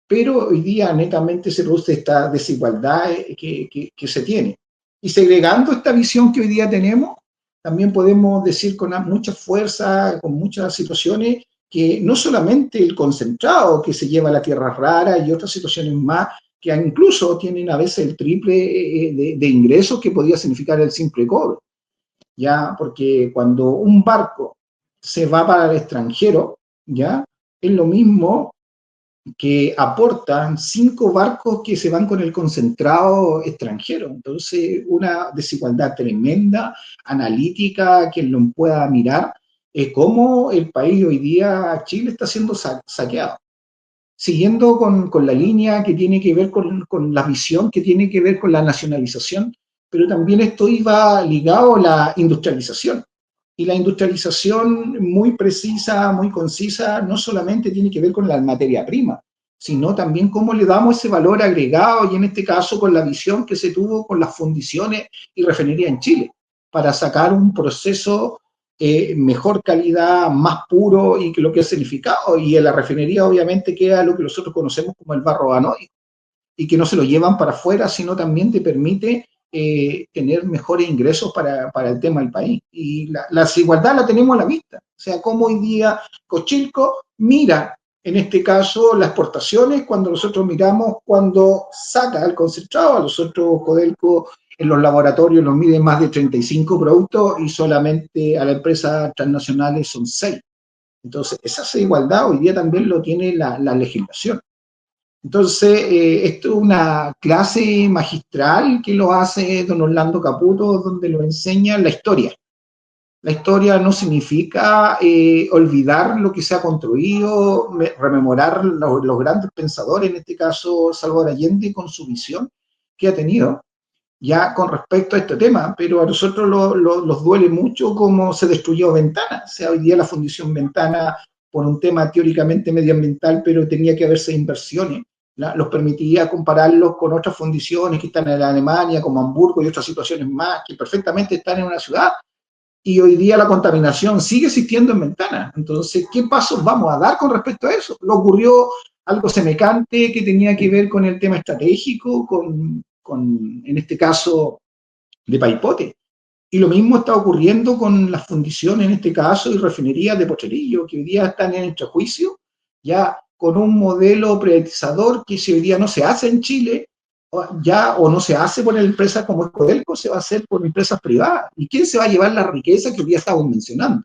pero hoy día netamente se produce esta desigualdad que se tiene. Y segregando esta visión que hoy día tenemos, también podemos decir con mucha fuerza, con muchas situaciones, que no solamente el concentrado que se lleva a la tierra rara y otras situaciones más, que incluso tienen a veces el triple de ingresos que podría significar el simple cobre, ¿ya? Porque cuando un barco se va para el extranjero, ¿ya? Es lo mismo que aportan 5 barcos que se van con el concentrado extranjero. Entonces, una desigualdad tremenda, analítica, quien lo pueda mirar, cómo el país hoy día, Chile, está siendo saqueado. Siguiendo con la línea que tiene que ver con la visión, que tiene que ver con la nacionalización, pero también esto iba ligado a la industrialización. Y la industrialización muy precisa, muy concisa, no solamente tiene que ver con la materia prima, sino también cómo le damos ese valor agregado, y en este caso con la visión que se tuvo con las fundiciones y refinería en Chile, para sacar un proceso mejor calidad, más puro, y que lo que ha significado. Y en la refinería obviamente queda lo que nosotros conocemos como el barro anódico, y que no se lo llevan para afuera, sino también te permite tener mejores ingresos para el tema del país. Y la desigualdad la tenemos a la vista. O sea, como hoy día Cochilco mira, en este caso, las exportaciones, cuando nosotros miramos, cuando saca el concentrado, a nosotros Codelco en los laboratorios nos miden más de 35 productos y solamente a las empresas transnacionales son 6. Entonces, esa desigualdad hoy día también lo tiene la legislación. Entonces, esto es una clase magistral que lo hace don Orlando Caputo, donde lo enseña la historia. La historia no significa olvidar lo que se ha construido, rememorar los grandes pensadores, en este caso Salvador Allende, con su visión que ha tenido ya con respecto a este tema, pero a nosotros nos duele mucho cómo se destruyó Ventana. O sea, hoy día la Fundición Ventana, por un tema teóricamente medioambiental, pero tenía que haberse inversiones, los permitía compararlos con otras fundiciones que están en Alemania, como Hamburgo y otras situaciones más, que perfectamente están en una ciudad, y hoy día la contaminación sigue existiendo en Ventana. Entonces, ¿qué pasos vamos a dar con respecto a eso? Lo ocurrió algo semejante que tenía que ver con el tema estratégico, en este caso, de Paipote. Y lo mismo está ocurriendo con las fundiciones, en este caso, y refinerías de Potrerillo, que hoy día están en entrejuicio, ya con un modelo privatizador que si hoy día no se hace en Chile, o no se hace por empresas como Codelco, se va a hacer por empresas privadas. ¿Y quién se va a llevar la riqueza que hoy día estamos mencionando?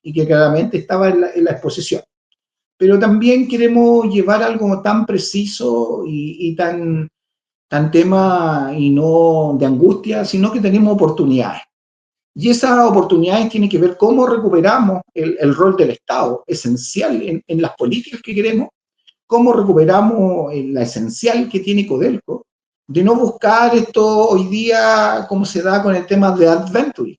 Y que claramente estaba en la exposición. Pero también queremos llevar algo tan preciso y tan tema y no de angustia, sino que tenemos oportunidades. Y esas oportunidades tienen que ver cómo recuperamos el rol del Estado, esencial en las políticas que queremos, cómo recuperamos la esencial que tiene Codelco, de no buscar esto hoy día como se da con el tema de Adventure,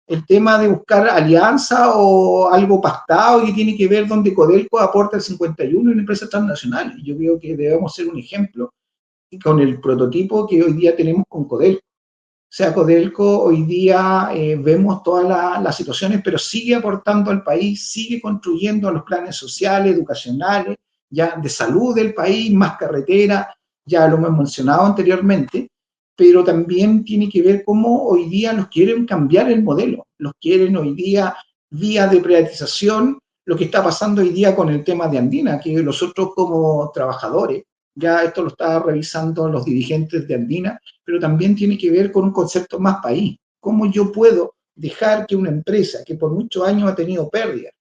el tema de buscar alianza o algo pactado que tiene que ver donde Codelco aporta el 51 en empresas transnacionales. Yo creo que debemos ser un ejemplo con el prototipo que hoy día tenemos con Codelco. O sea, Codelco hoy día vemos todas las situaciones, pero sigue aportando al país, sigue construyendo los planes sociales, educacionales, ya de salud del país, más carretera, ya lo hemos mencionado anteriormente, pero también tiene que ver cómo hoy día los quieren cambiar el modelo, los quieren hoy día vía de privatización, lo que está pasando hoy día con el tema de Andina, que nosotros como trabajadores, ya esto lo está revisando los dirigentes de Andina, pero también tiene que ver con un concepto más país. ¿Cómo yo puedo dejar que una empresa que por muchos años ha tenido pérdidas,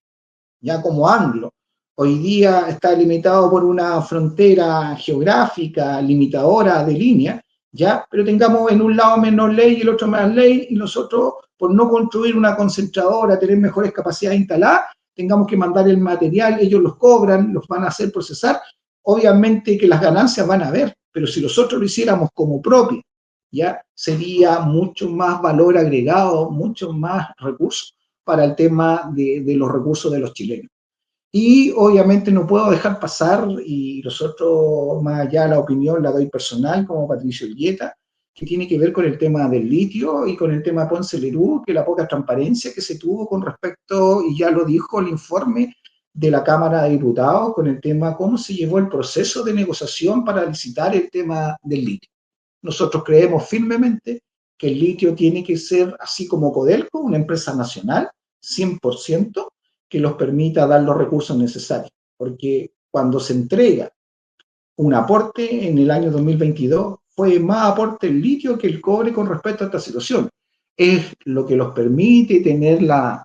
ya como Anglo, hoy día está limitado por una frontera geográfica limitadora de línea, ya, pero tengamos en un lado menos ley y el otro más ley, y nosotros, por no construir una concentradora, tener mejores capacidades instaladas, tengamos que mandar el material, ellos los cobran, los van a hacer procesar, obviamente que las ganancias van a haber, pero si nosotros lo hiciéramos como propio, ya sería mucho más valor agregado, mucho más recursos para el tema de los recursos de los chilenos. Y obviamente no puedo dejar pasar, y nosotros, más allá de la opinión, la doy personal como Patricio Illieta, que tiene que ver con el tema del litio y con el tema Ponce Lerú, que la poca transparencia que se tuvo con respecto, y ya lo dijo el informe de la Cámara de Diputados, con el tema cómo se llevó el proceso de negociación para licitar el tema del litio. Nosotros creemos firmemente que el litio tiene que ser, así como Codelco, una empresa nacional, 100%, que los permita dar los recursos necesarios. Porque cuando se entrega un aporte en el año 2022, fue más aporte el litio que el cobre con respecto a esta situación. Es lo que los permite tener las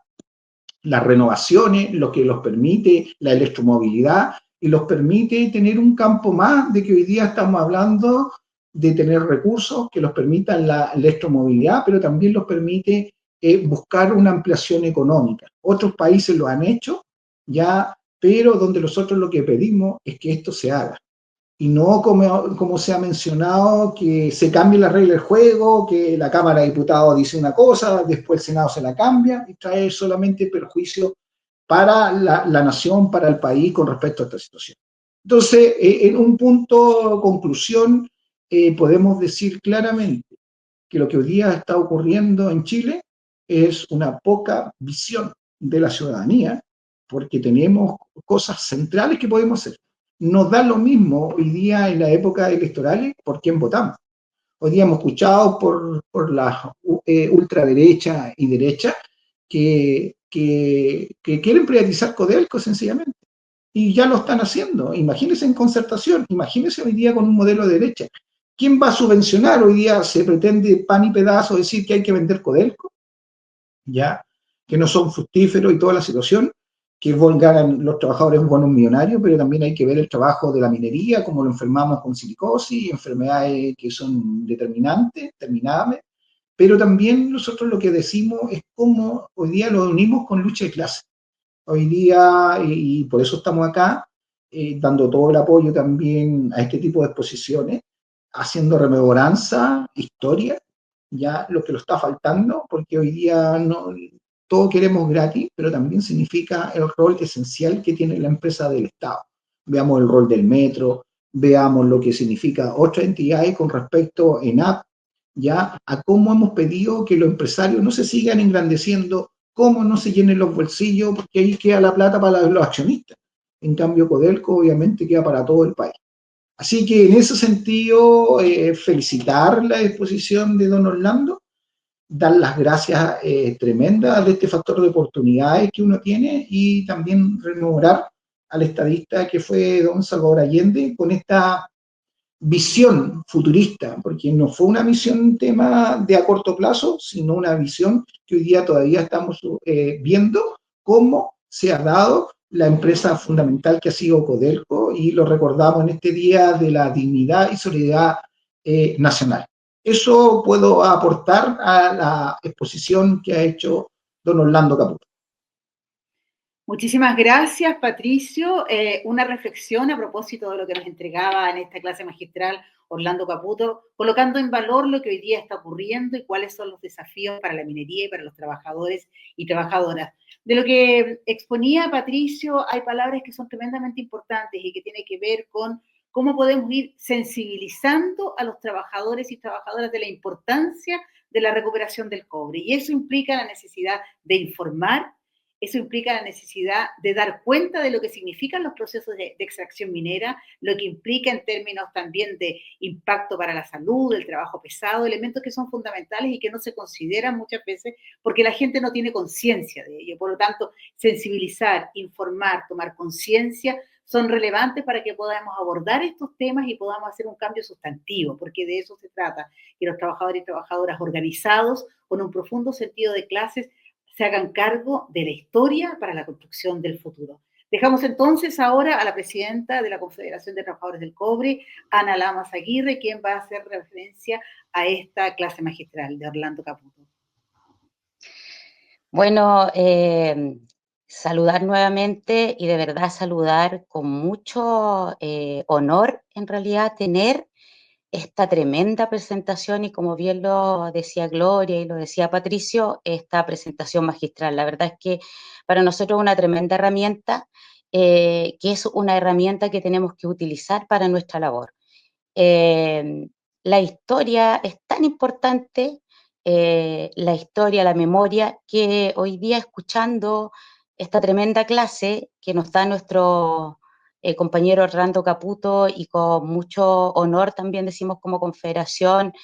renovaciones, lo que los permite la electromovilidad y los permite tener un campo más de que hoy día estamos hablando de tener recursos que los permitan la electromovilidad, pero también los permite buscar una ampliación económica. Otros países lo han hecho ya, pero donde nosotros lo que pedimos es que esto se haga. y no como se ha mencionado, que se cambie la regla del juego, que la Cámara de Diputados dice una cosa, después el Senado se la cambia y trae solamente perjuicio para la nación, para el país con respecto a esta situación. Entonces, en un punto conclusión, podemos decir claramente que lo que hoy día está ocurriendo en Chile es una poca visión de la ciudadanía, porque tenemos cosas centrales que podemos hacer. Nos da lo mismo hoy día en la época electorales por quién votamos. Hoy día hemos escuchado por la ultraderecha y derecha que quieren privatizar Codelco sencillamente. Y ya lo están haciendo. Imagínense en concertación, imagínense hoy día con un modelo de derecha. ¿Quién va a subvencionar? Hoy día se pretende pan y pedazo decir que hay que vender Codelco, ya, que no son fructíferos y toda la situación, que ganan los trabajadores buenos millonarios, pero también hay que ver el trabajo de la minería, como lo enfermamos con silicosis, enfermedades que son determinantes, terminables, pero también nosotros lo que decimos es cómo hoy día lo unimos con lucha de clase. Hoy día, y por eso estamos acá, dando todo el apoyo también a este tipo de exposiciones, haciendo rememoranza, historia, ya lo que lo está faltando, porque hoy día no, todo queremos gratis, pero también significa el rol esencial que tiene la empresa del Estado. Veamos el rol del metro, veamos lo que significa otras entidades con respecto en ENAP, ya a cómo hemos pedido que los empresarios no se sigan engrandeciendo, cómo no se llenen los bolsillos, porque ahí queda la plata para los accionistas. En cambio, Codelco obviamente queda para todo el país. Así que en ese sentido, felicitar la exposición de don Orlando, dar las gracias tremendas de este factor de oportunidades que uno tiene y también rememorar al estadista que fue don Salvador Allende con esta visión futurista, porque no fue una visión tema de a corto plazo, sino una visión que hoy día todavía estamos viendo cómo se ha dado la empresa fundamental que ha sido Codelco y lo recordamos en este día de la dignidad y solidaridad nacional. Eso puedo aportar a la exposición que ha hecho don Orlando Caputo. Muchísimas gracias, Patricio. Una reflexión a propósito de lo que nos entregaba en esta clase magistral Orlando Caputo, colocando en valor lo que hoy día está ocurriendo y cuáles son los desafíos para la minería y para los trabajadores y trabajadoras. De lo que exponía Patricio, hay palabras que son tremendamente importantes y que tienen que ver con cómo podemos ir sensibilizando a los trabajadores y trabajadoras de la importancia de la recuperación del cobre. Y eso implica la necesidad de informar. Eso implica la necesidad de dar cuenta de lo que significan los procesos de extracción minera, lo que implica en términos también de impacto para la salud, el trabajo pesado, elementos que son fundamentales y que no se consideran muchas veces porque la gente no tiene conciencia de ello. Por lo tanto, sensibilizar, informar, tomar conciencia son relevantes para que podamos abordar estos temas y podamos hacer un cambio sustantivo, porque de eso se trata, que los trabajadores y trabajadoras organizados, con un profundo sentido de clases, se hagan cargo de la historia para la construcción del futuro. Dejamos entonces ahora a la presidenta de la Confederación de Trabajadores del Cobre, Ana Lamas Aguirre, quien va a hacer referencia a esta clase magistral de Orlando Caputo. Bueno, saludar nuevamente y de verdad saludar con mucho honor, en realidad, tener esta tremenda presentación y como bien lo decía Gloria y lo decía Patricio, esta presentación magistral. La verdad es que para nosotros es una tremenda herramienta, que es una herramienta que tenemos que utilizar para nuestra labor. La historia es tan importante, la historia, la memoria, que hoy día escuchando esta tremenda clase que nos da nuestro compañero Orlando Caputo y con mucho honor también decimos como confederación,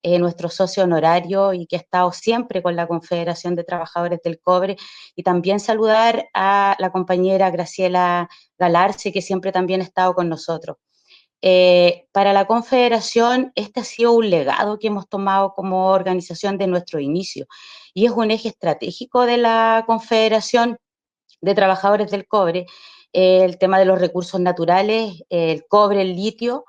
nuestro socio honorario y que ha estado siempre con la Confederación de Trabajadores del Cobre, y también saludar a la compañera Graciela Galarce, que siempre también ha estado con nosotros. Para la Confederación, este ha sido un legado que hemos tomado como organización de nuestro inicio y es un eje estratégico de la Confederación de Trabajadores del Cobre, el tema de los recursos naturales, el cobre, el litio,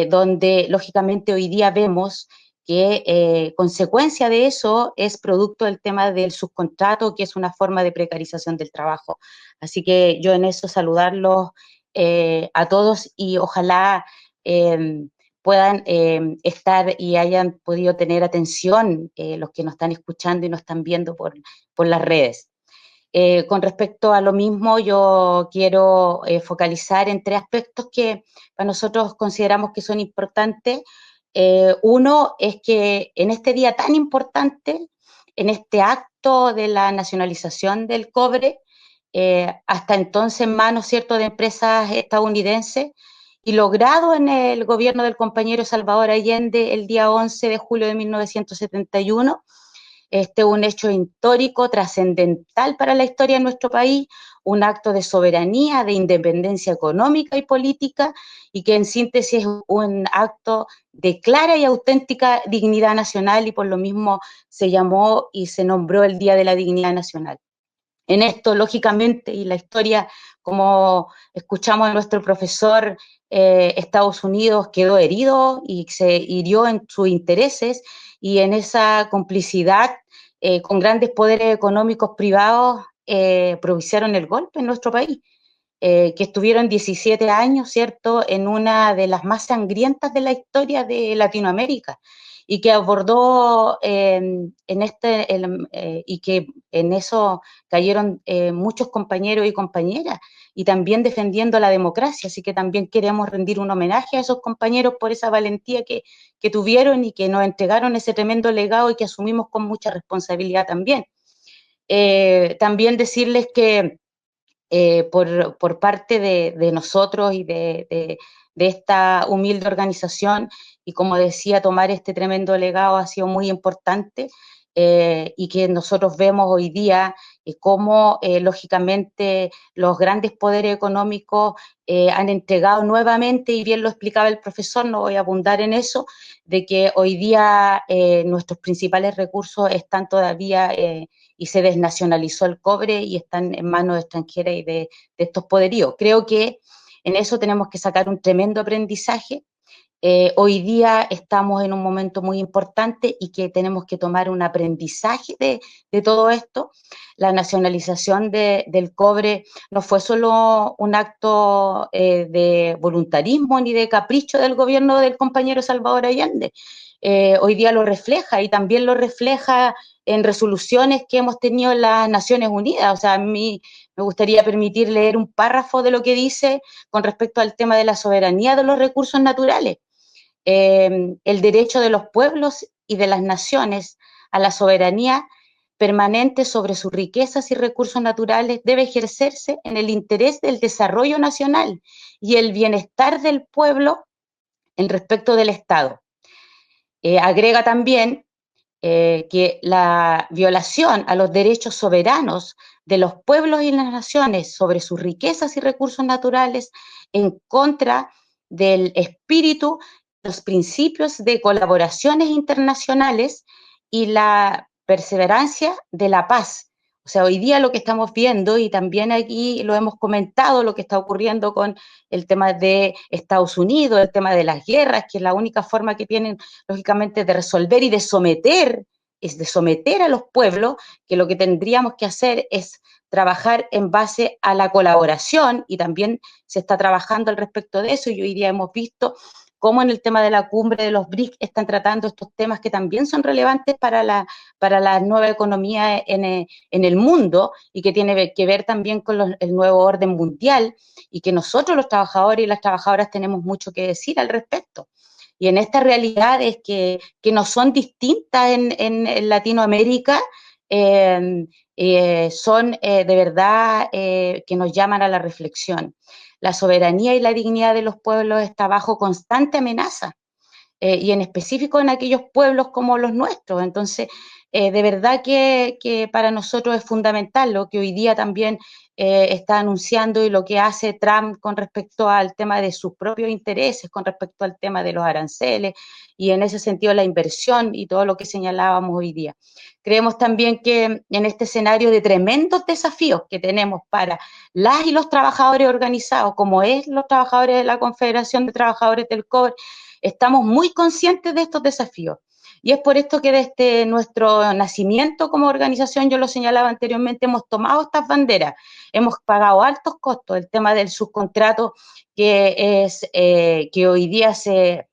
donde lógicamente hoy día vemos que consecuencia de eso es producto del tema del subcontrato, que es una forma de precarización del trabajo. Así que yo en eso saludarlos a todos y ojalá puedan estar y hayan podido tener atención los que nos están escuchando y nos están viendo por las redes. Con respecto a lo mismo, yo quiero focalizar en 3 aspectos que para nosotros consideramos que son importantes. Uno es que en este día tan importante, en este acto de la nacionalización del cobre, hasta entonces en manos, ¿cierto?, de empresas estadounidenses, y logrado en el gobierno del compañero Salvador Allende el día 11 de julio de 1971, un hecho histórico, trascendental para la historia de nuestro país, un acto de soberanía, de independencia económica y política, y que en síntesis es un acto de clara y auténtica dignidad nacional, y por lo mismo se llamó y se nombró el Día de la Dignidad Nacional. En esto, lógicamente, y la historia, como escuchamos a nuestro profesor, Estados Unidos quedó herido y se hirió en sus intereses, y en esa complicidad con grandes poderes económicos privados propiciaron el golpe en nuestro país, que estuvieron 17 años, ¿cierto?, en una de las más sangrientas de la historia de Latinoamérica, y que abordó y que en eso cayeron muchos compañeros y compañeras, y también defendiendo la democracia. Así que también queremos rendir un homenaje a esos compañeros por esa valentía que tuvieron y que nos entregaron ese tremendo legado y que asumimos con mucha responsabilidad también. También decirles que por parte de nosotros y de esta humilde organización, y como decía, tomar este tremendo legado ha sido muy importante, y que nosotros vemos hoy día cómo lógicamente los grandes poderes económicos han entregado nuevamente, y bien lo explicaba el profesor, no voy a abundar en eso, de que hoy día nuestros principales recursos están todavía y se desnacionalizó el cobre y están en manos extranjeras y de estos poderíos. Creo que en eso tenemos que sacar un tremendo aprendizaje. Hoy día estamos en un momento muy importante y que tenemos que tomar un aprendizaje de todo esto. La nacionalización del cobre no fue solo un acto de voluntarismo ni de capricho del gobierno del compañero Salvador Allende. Hoy día lo refleja, y también lo refleja en resoluciones que hemos tenido en las Naciones Unidas. O sea, a mí me gustaría permitir leer un párrafo de lo que dice con respecto al tema de la soberanía de los recursos naturales. El derecho de los pueblos y de las naciones a la soberanía permanente sobre sus riquezas y recursos naturales debe ejercerse en el interés del desarrollo nacional y el bienestar del pueblo en respecto del Estado. Agrega también que la violación a los derechos soberanos de los pueblos y las naciones sobre sus riquezas y recursos naturales en contra del espíritu, los principios de colaboraciones internacionales y la perseverancia de la paz. O sea, hoy día lo que estamos viendo, y también aquí lo hemos comentado, lo que está ocurriendo con el tema de Estados Unidos, el tema de las guerras, que es la única forma que tienen, lógicamente, de resolver y de someter a los pueblos, que lo que tendríamos que hacer es trabajar en base a la colaboración, y también se está trabajando al respecto de eso, y hoy día hemos visto cómo en el tema de la cumbre de los BRICS están tratando estos temas que también son relevantes para la nueva economía en el mundo, y que tiene que ver también con el nuevo orden mundial, y que nosotros los trabajadores y las trabajadoras tenemos mucho que decir al respecto. Y en estas realidades que no son distintas en Latinoamérica, son de verdad que nos llaman a la reflexión. La soberanía y la dignidad de los pueblos está bajo constante amenaza, y en específico en aquellos pueblos como los nuestros. Entonces, de verdad que para nosotros es fundamental lo que hoy día también está anunciando, y lo que hace Trump con respecto al tema de sus propios intereses, con respecto al tema de los aranceles, y en ese sentido la inversión y todo lo que señalábamos hoy día. Creemos también que en este escenario de tremendos desafíos que tenemos para las y los trabajadores organizados, como es los trabajadores de la Confederación de Trabajadores del Cobre, estamos muy conscientes de estos desafíos, Y es por esto que desde nuestro nacimiento como organización, yo lo señalaba anteriormente, hemos tomado estas banderas, hemos pagado altos costos, el tema del subcontrato que hoy día se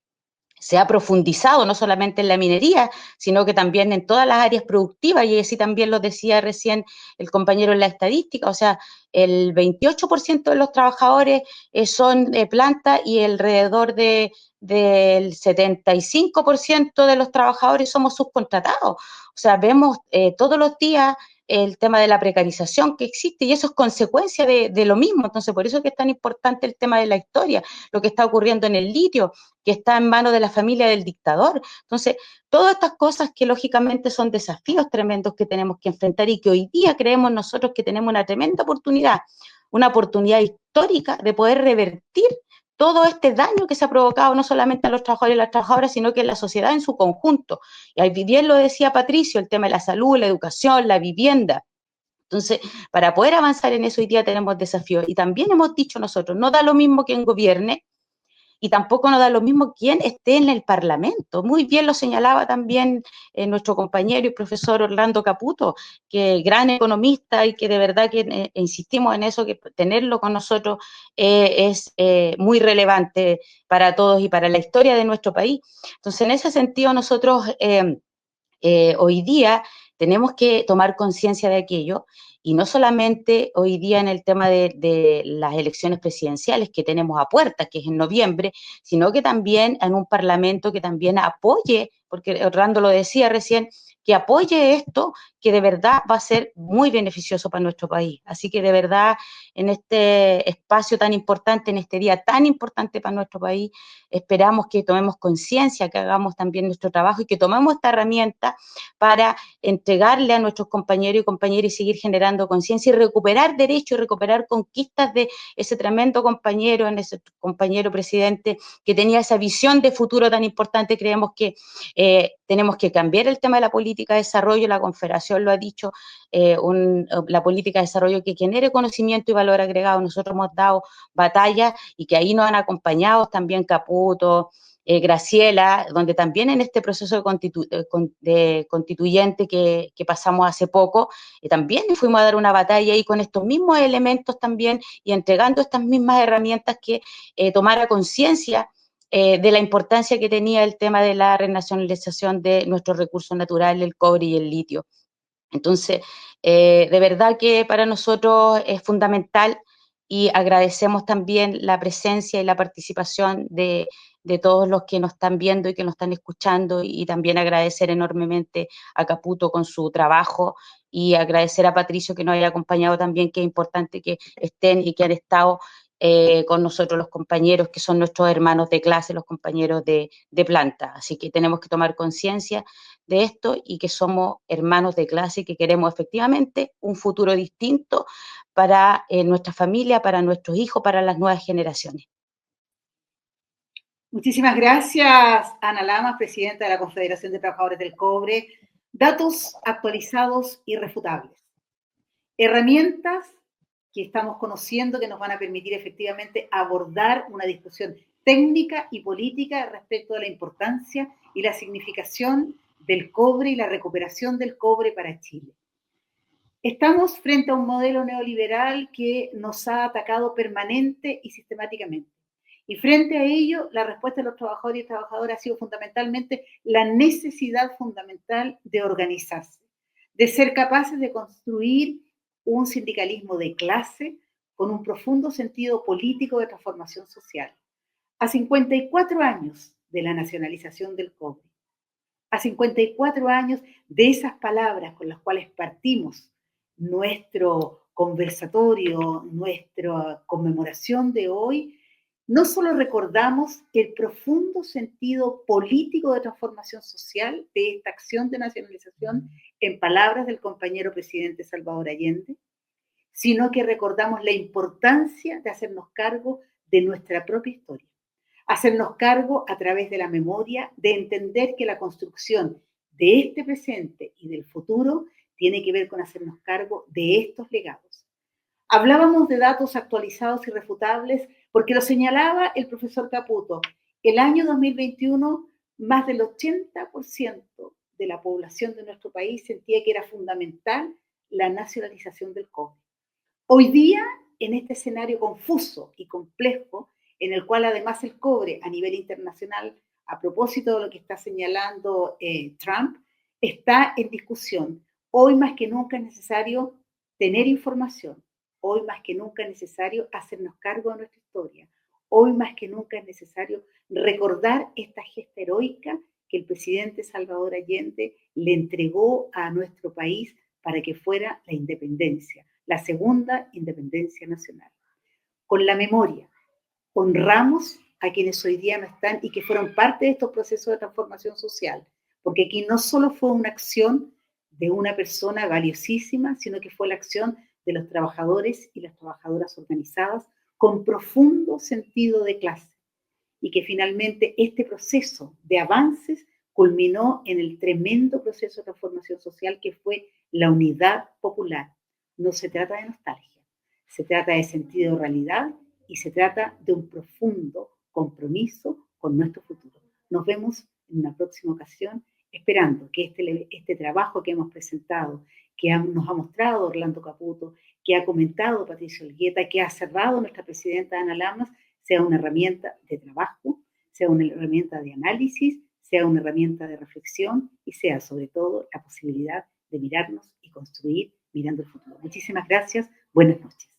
ha profundizado no solamente en la minería, sino que también en todas las áreas productivas, y así también lo decía recién el compañero en la estadística, o sea, el 28% de los trabajadores son plantas y alrededor del 75% de los trabajadores somos subcontratados. O sea, vemos todos los días el tema de la precarización que existe y eso es consecuencia de lo mismo. Entonces, por eso es que es tan importante el tema de la historia, lo que está ocurriendo en el litio, que está en manos de la familia del dictador. Entonces, todas estas cosas que lógicamente son desafíos tremendos que tenemos que enfrentar y que hoy día creemos nosotros que tenemos una oportunidad histórica de poder revertir todo este daño que se ha provocado no solamente a los trabajadores y las trabajadoras, sino que en la sociedad en su conjunto. Y ahí bien lo decía Patricio, el tema de la salud, la educación, la vivienda. Entonces, para poder avanzar en eso hoy día tenemos desafíos. Y también hemos dicho nosotros, no da lo mismo quien gobierne, y tampoco nos da lo mismo quién esté en el Parlamento. Muy bien lo señalaba también nuestro compañero y profesor Orlando Caputo, que gran economista y que de verdad que insistimos en eso, que tenerlo con nosotros es muy relevante para todos y para la historia de nuestro país. Entonces, en ese sentido, nosotros hoy día tenemos que tomar conciencia de aquello, y no solamente hoy día en el tema de las elecciones presidenciales que tenemos a puerta, que es en noviembre, sino que también en un parlamento que también apoye, porque Orlando lo decía recién, que apoye esto, que de verdad va a ser muy beneficioso para nuestro país. Así que de verdad, en este espacio tan importante, en este día tan importante para nuestro país, esperamos que tomemos conciencia, que hagamos también nuestro trabajo y que tomemos esta herramienta para entregarle a nuestros compañeros y compañeras y seguir generando conciencia y recuperar derechos y recuperar conquistas de ese tremendo compañero, en ese compañero presidente que tenía esa visión de futuro tan importante. Creemos que tenemos que cambiar el tema de la política de desarrollo, la Confederación lo ha dicho, la política de desarrollo que genere conocimiento y valor agregado. Nosotros hemos dado batalla y que ahí nos han acompañado también Caputo, Graciela, donde también en este proceso de constituyente que pasamos hace poco, también fuimos a dar una batalla ahí con estos mismos elementos también y entregando estas mismas herramientas que tomara conciencia de la importancia que tenía el tema de la renacionalización de nuestros recursos naturales, el cobre y el litio. Entonces, de verdad que para nosotros es fundamental y agradecemos también la presencia y la participación de todos los que nos están viendo y que nos están escuchando, y también agradecer enormemente a Caputo con su trabajo y agradecer a Patricio que nos haya acompañado también, que es importante que estén y que han estado con nosotros los compañeros que son nuestros hermanos de clase, los compañeros de planta. Así que tenemos que tomar conciencia de esto y que somos hermanos de clase y que queremos efectivamente un futuro distinto para nuestra familia, para nuestros hijos, para las nuevas generaciones. Muchísimas gracias, Ana Lamas, presidenta de la Confederación de Trabajadores del Cobre. Datos actualizados y irrefutables. Herramientas que estamos conociendo que nos van a permitir efectivamente abordar una discusión técnica y política respecto de la importancia y la significación del cobre y la recuperación del cobre para Chile. Estamos frente a un modelo neoliberal que nos ha atacado permanente y sistemáticamente. Y frente a ello, la respuesta de los trabajadores y trabajadoras ha sido fundamentalmente la necesidad fundamental de organizarse, de ser capaces de construir un sindicalismo de clase con un profundo sentido político de transformación social. A 54 años de la nacionalización del cobre, a 54 años de esas palabras con las cuales partimos nuestro conversatorio, nuestra conmemoración de hoy, no solo recordamos el profundo sentido político de transformación social de esta acción de nacionalización, en palabras del compañero presidente Salvador Allende, sino que recordamos la importancia de hacernos cargo de nuestra propia historia, hacernos cargo a través de la memoria, de entender que la construcción de este presente y del futuro tiene que ver con hacernos cargo de estos legados. Hablábamos de datos actualizados y irrefutables porque lo señalaba el profesor Caputo. El año 2021 más del 80% de la población de nuestro país sentía que era fundamental la nacionalización del cobre. Hoy día, en este escenario confuso y complejo, en el cual además el cobre a nivel internacional, a propósito de lo que está señalando Trump, está en discusión. Hoy más que nunca es necesario tener información. Hoy más que nunca es necesario hacernos cargo de nuestra historia. Hoy más que nunca es necesario recordar esta gesta heroica que el presidente Salvador Allende le entregó a nuestro país para que fuera la independencia, la segunda independencia nacional. Con la memoria, honramos a quienes hoy día no están y que fueron parte de estos procesos de transformación social, porque aquí no solo fue una acción de una persona valiosísima, sino que fue la acción de los trabajadores y las trabajadoras organizadas con profundo sentido de clase, y que finalmente este proceso de avances culminó en el tremendo proceso de transformación social que fue la unidad popular. No se trata de nostalgia, se trata de sentido de realidad y se trata de un profundo compromiso con nuestro futuro. Nos vemos en una próxima ocasión, esperando que este trabajo que hemos presentado, que nos ha mostrado Orlando Caputo, que ha comentado Patricio Elgueta, que ha cerrado nuestra presidenta Ana Lamas, sea una herramienta de trabajo, sea una herramienta de análisis, sea una herramienta de reflexión y sea sobre todo la posibilidad de mirarnos y construir mirando el futuro. Muchísimas gracias, buenas noches.